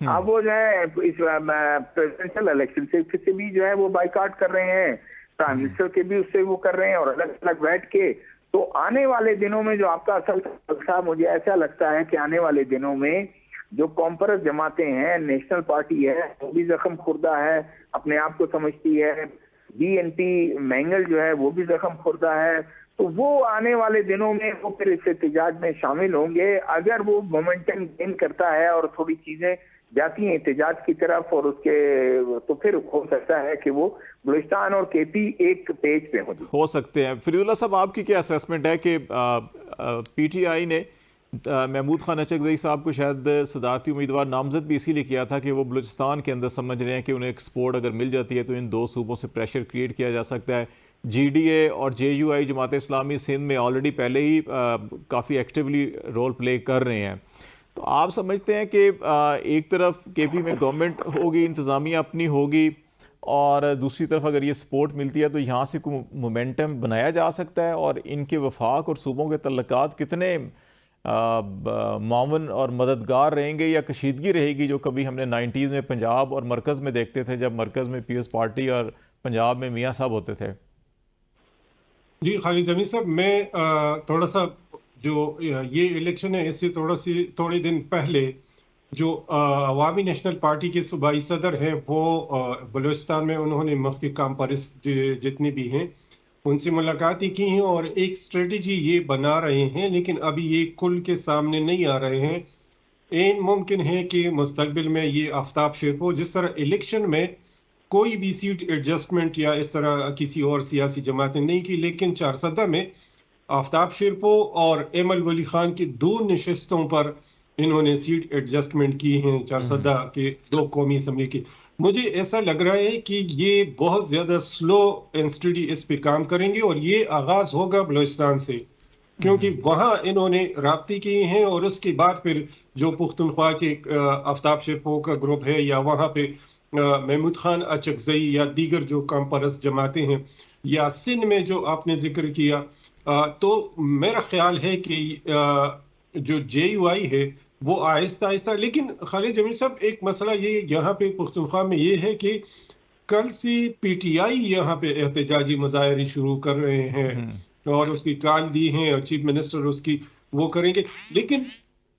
S6: अब वो जो है इस प्रेसिडेंशियल इलेक्शन से भी जो है वो बाइकाट कर रहे हैं, प्राइम मिनिस्टर के भी उससे वो कर रहे हैं, और अलग अलग बैठ के। तो आने वाले दिनों में जो आपका असल साहब, मुझे ऐसा लगता है कि आने वाले दिनों में जो कॉम्परस जमातें हैं, नेशनल पार्टी है वो भी जख्म खुर्दा है, अपने आप को समझती है, बीएनपी मैंगल जो है वो भी जख्म खुर्दा है। तो वो आने वाले दिनों में वो फिर इस एहतजाज में शामिल होंगे। अगर वो मोमेंटम गेन करता है और थोड़ी चीजें जाती हैं एहतजाज की तरफ, और उसके तो फिर हो सकता है कि वो बलूचिस्तान और केपी एक पेज पे हो
S1: सकते हैं। फरीदुल्लाह साहब, आपकी क्या असेसमेंट है कि पीटीआई ने महमूद खान अचकज़ई साहब को शायद सदारती उम्मीदवार नामजद भी इसीलिए किया था कि वो बलूचिस्तान के अंदर समझ रहे हैं कि उन्हें एक्सपोर्ट अगर मिल जाती है तो इन दो सूबों से प्रेशर क्रिएट किया जा सकता है। जीडीए और जेयूआई जमात इस्लामी सिंध में ऑलरेडी पहले ही काफ़ी एक्टिवली रोल प्ले कर रहे हैं। तो आप समझते हैं कि एक तरफ केपी में गवर्नमेंट होगी, इंतज़ामिया अपनी होगी, और दूसरी तरफ अगर ये सपोर्ट मिलती है तो यहाँ से कोई मोमेंटम बनाया जा सकता है, और इनके वफाक और सूबों के तल्लुकात कितने मावन और मददगार रहेंगे, या कशीदगी रहेगी जो कभी हमने 90s में पंजाब और मरकज़ में देखते थे, जब मरकज़ में पीएस पार्टी और पंजाब में मियाँ साहब होते थे।
S7: जी खालिद जमील साहब, मैं थोड़ा सा जो ये इलेक्शन है इससे थोड़े दिन पहले जो अवामी नेशनल पार्टी के सूबाई सदर हैं वो बलूचिस्तान में उन्होंने मख्की काम परस जितने भी हैं उनसे मुलाकातें की हैं और एक स्ट्रेटजी ये बना रहे हैं, लेकिन अभी ये खुल के सामने नहीं आ रहे हैं। एन मुमकिन है कि मुस्तकबिल में ये आफ्ताब शेरपो, जिस तरह इलेक्शन में कोई भी सीट एडजस्टमेंट या इस तरह किसी और सियासी जमात ने नहीं की, लेकिन चारसदा में आफ्ताब शेरपो और एमल वली खान की 2 नशस्तों पर इन्होंने सीट एडजस्टमेंट की हैं, चारसदा के 2 कौमी असम्बली की। मुझे ऐसा लग रहा है कि ये बहुत ज़्यादा स्लो एंड स्टडी इस पे काम करेंगे, और ये आगाज़ होगा बलूचिस्तान से, क्योंकि वहाँ इन्होंने राब्ते किए हैं, और उसके बाद फिर जो पुख्तनख्वा के आफ्ताब शेरपो का ग्रुप है, या वहाँ पे महमूद खान अचकज़ई या दीगर जो कम परस्त जमातें हैं, या सिंध में जो आपने जिक्र किया, तो मेरा ख्याल है कि जो जेयूआई है वो आहिस्ता आहिस्ता। लेकिन खालिद जमील साहब, एक मसला ये यहाँ पे पुख्तनख्वा में ये है कि कल से पीटीआई यहाँ पे एहतजाजी मुजाहरे शुरू कर रहे हैं और उसकी कॉल दी है, और चीफ मिनिस्टर उसकी वो करेंगे, लेकिन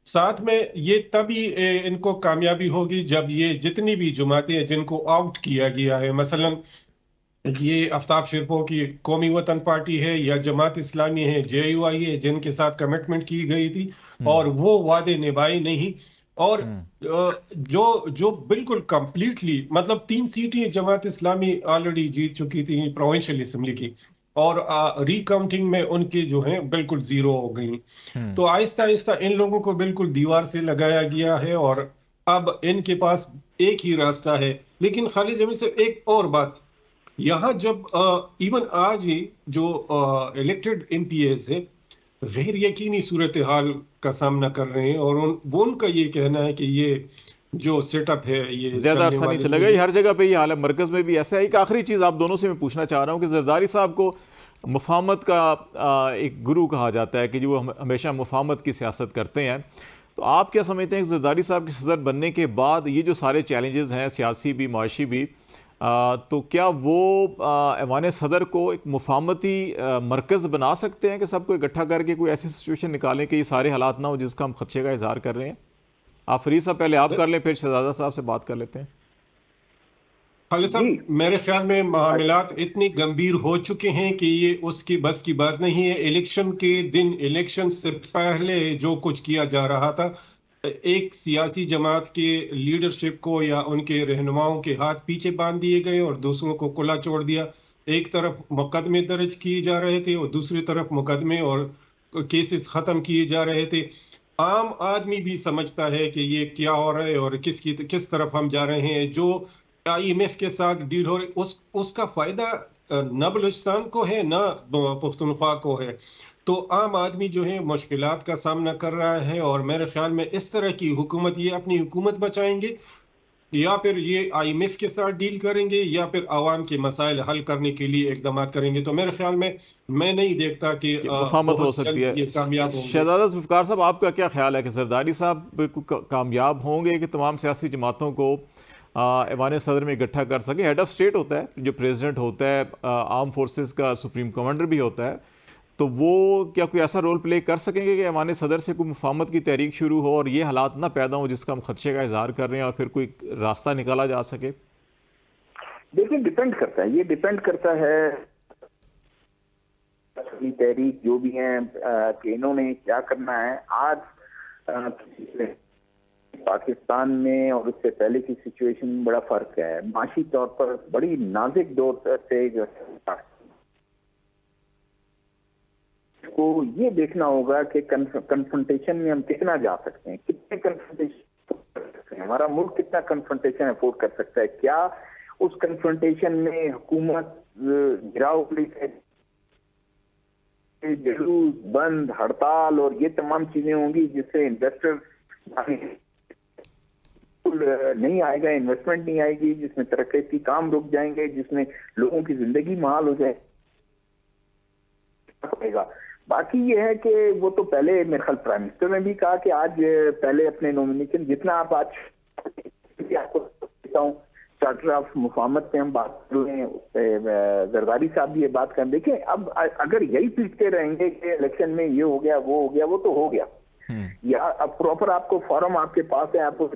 S7: साथ में ये तभी इनको कामयाबी होगी जब ये जितनी भी जमातें हैं जिनको आउट किया गया है, मसलन ये आफ्ताब शेरपो की कौमी वतन पार्टी है या जमात इस्लामी है, जेयूआई है, जिनके साथ कमिटमेंट की गई थी और वो वादे निभाए नहीं, और जो बिल्कुल कंप्लीटली मतलब 3 सीटें जमात इस्लामी ऑलरेडी जीत चुकी थी प्रोविंशियल असेंबली की, और रिकाउंटिंग में उनके जो हैं बिल्कुल 0 हो गई। तो आहिस्ता आहिस्ता इन लोगों को बिल्कुल दीवार से लगाया गया है, और अब इनके पास एक ही रास्ता है। लेकिन खालिद जमील से एक और बात, यहाँ जब इवन आज ही जो इलेक्टेड एमपीएस है गैर यकीनी सूरत हाल का सामना कर रहे हैं, और उनका ये कहना है कि ये जो सेटअप है ये
S1: ज्यादा अरसा नहीं चलेगा, ये हर जगह पे ये हाल है, मरकज में भी ऐसा है। एक आखिरी चीज़ आप दोनों से मैं पूछना चाह रहा हूँ कि जरदारी साहब को मुफाहमत का एक गुरु कहा जाता है कि जो हमेशा मुफाहमत की सियासत करते हैं, तो आप क्या समझते हैं कि जरदारी साहब के सदर बनने के बाद ये जो सारे चैलेंजेस हैं, सियासी भी माशी भी, तो क्या वो ऐवान सदर को एक मुफाहमती मरकज़ बना सकते हैं कि सबको इकट्ठा करके कोई ऐसी सिचुएशन निकालें कि ये सारे हालात ना हो जिसका हम खदशे का इजहार कर रहे हैं? आप फरीद साहब पहले आप कर लें, फिर शहजादा साहब से बात कर लेते हैं।
S7: खालिद साहब, मेरे ख्याल में मामलात इतनी गंभीर हो चुके हैं कि ये उसकी बस की बात नहीं है। इलेक्शन के दिन, इलेक्शन से पहले जो कुछ किया जा रहा था, एक सियासी जमात के लीडरशिप को या उनके रहनुमाओं के हाथ पीछे बांध दिए गए और दूसरों को खुला छोड़ दिया। एक तरफ मुकदमे दर्ज किए जा रहे थे और दूसरी तरफ मुकदमे और केसेस खत्म किए जा रहे थे। आम आदमी भी समझता है कि ये क्या हो रहा है और किस तरफ हम जा रहे हैं। जो IMF के साथ डील हो रही, उसका फायदा न बलूचिस्तान को है न पुख्तनख्वा को है। तो आम आदमी जो है मुश्किलात का सामना कर रहा है और मेरे ख्याल में इस तरह की हुकूमत, ये अपनी हुकूमत बचाएंगे या फिर ये IMF के साथ डील करेंगे या फिर आवाम के मसाइल हल करने के लिए इकदाम करेंगे। तो मेरे ख्याल में मैं नहीं देखता कि
S1: मुफाहमत हो सकती है।
S7: ये कामयाब होंगे।
S1: शहजादा जुल्फ़िकार साहब, आपका क्या ख्याल है कि जरदारी साहब कामयाब होंगे कि तमाम सियासी जमातों को ऐवान सदर में इकट्ठा कर सके? हेड ऑफ स्टेट होता है, जो प्रेसिडेंट होता है, आर्म फोर्सेस का सुप्रीम कमांडर भी होता है, तो वो क्या कोई ऐसा रोल प्ले कर सकेंगे कि ऐवान सदर से कोई मुफाहमत की तहरीक शुरू हो और ये हालात ना पैदा हो जिसका हम खदशे का इजहार कर रहे हैं और फिर कोई रास्ता निकाला जा सके?
S6: देखिए, डिपेंड करता है, ये डिपेंड करता है तहरीक जो भी है कि इन्होंने क्या करना है। आज पाकिस्तान में और उससे पहले की सिचुएशन में बड़ा फर्क है। माशी तौर पर बड़ी नाजुक दौर से जो को ये देखना होगा कि कन्फ्रंटेशन में हम कितना जा सकते हैं, कितने कन्फ्रंटेशन, हमारा मुल्क कितना कन्फ्रंटेशन अफोर्ड कर सकता है। क्या उस कन्फ्रंटेशन में हुकूमत गिराव पुलिस, जुलूस, बंद, हड़ताल और ये तमाम चीजें होंगी जिससे इन्वेस्टर नहीं आएगा, इन्वेस्टमेंट नहीं आएगी, जिसमें तरक्की काम रुक जाएंगे, जिसमें लोगों की जिंदगी महाल हो जाएगा। बाकी ये है कि वो तो पहले मेरे ख्याल प्राइम मिनिस्टर ने भी कहा कि आज पहले अपने नॉमिनेशन जितना आप आज आपको देता हूँ चार्टर ऑफ मुफाहमत पे हम बात कर रहे हैं, जरदारी साहब भी ये बात कर। देखें, अब अगर यही पीटते रहेंगे कि इलेक्शन में ये हो गया वो हो गया, वो तो हो गया, या अब प्रॉपर आपको फॉर्म आपके पास है, आपको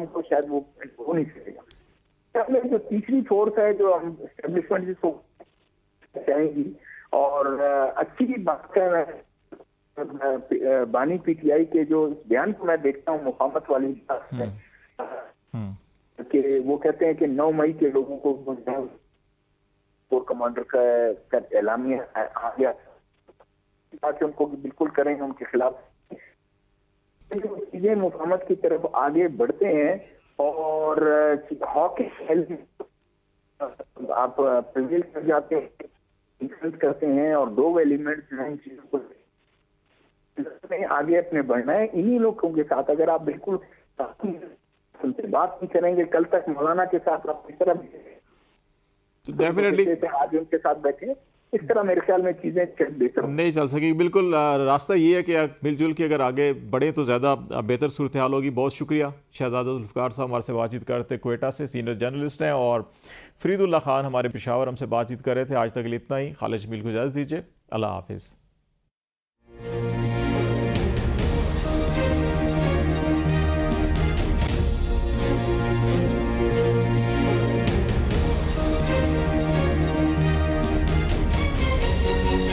S6: को शायद वो हो नहीं सकेगा। जो तीसरी फोर्स है जो हम एस्टेब्लिशमेंट जिसको चाहेगी और अच्छी बात है, बानी PTI के जो बयान को मैं देखता हूँ मुफाहमत वाली बात है कि वो कहते हैं कि 9 मई के लोगों को कोर कमांडर का एलामिया आ गया ताकि उनको बिल्कुल करेंगे उनके खिलाफ। चीजें मुफाहमत की तरफ आगे बढ़ते हैं और हॉकिश आप प्रिवेल कर जाते हैं, इन्फ्लुएंस करते हैं और 2 एलिमेंट्स जो हैं इन चीजों को आगे अपने बढ़ना है। इन्हीं लोगों के साथ अगर आप बिल्कुल उनसे बात नहीं करेंगे, कल तक मौलाना के साथ आप इस तरह
S1: डेफिनेटली
S6: आज उनके साथ बैठे, इस तरह मेरे ख्याल में चीजें
S1: नहीं चल सकेगी। बिल्कुल रास्ता ये है कि मिलजुल के अगर आगे बढ़े तो ज़्यादा बेहतर सूरत हाल होगी। बहुत शुक्रिया शहजादा जुल्फ़िकार साहब, हमारे से बातचीत करते क्वेटा से सीनियर जर्नलिस्ट हैं, और फरीदुल्लाह खान हमारे पेशावर हमसे बातचीत कर रहे थे। आज तक के लिए इतना ही। खालिद जमील को इजाज़त दीजिए। अल्लाह हाफिज़।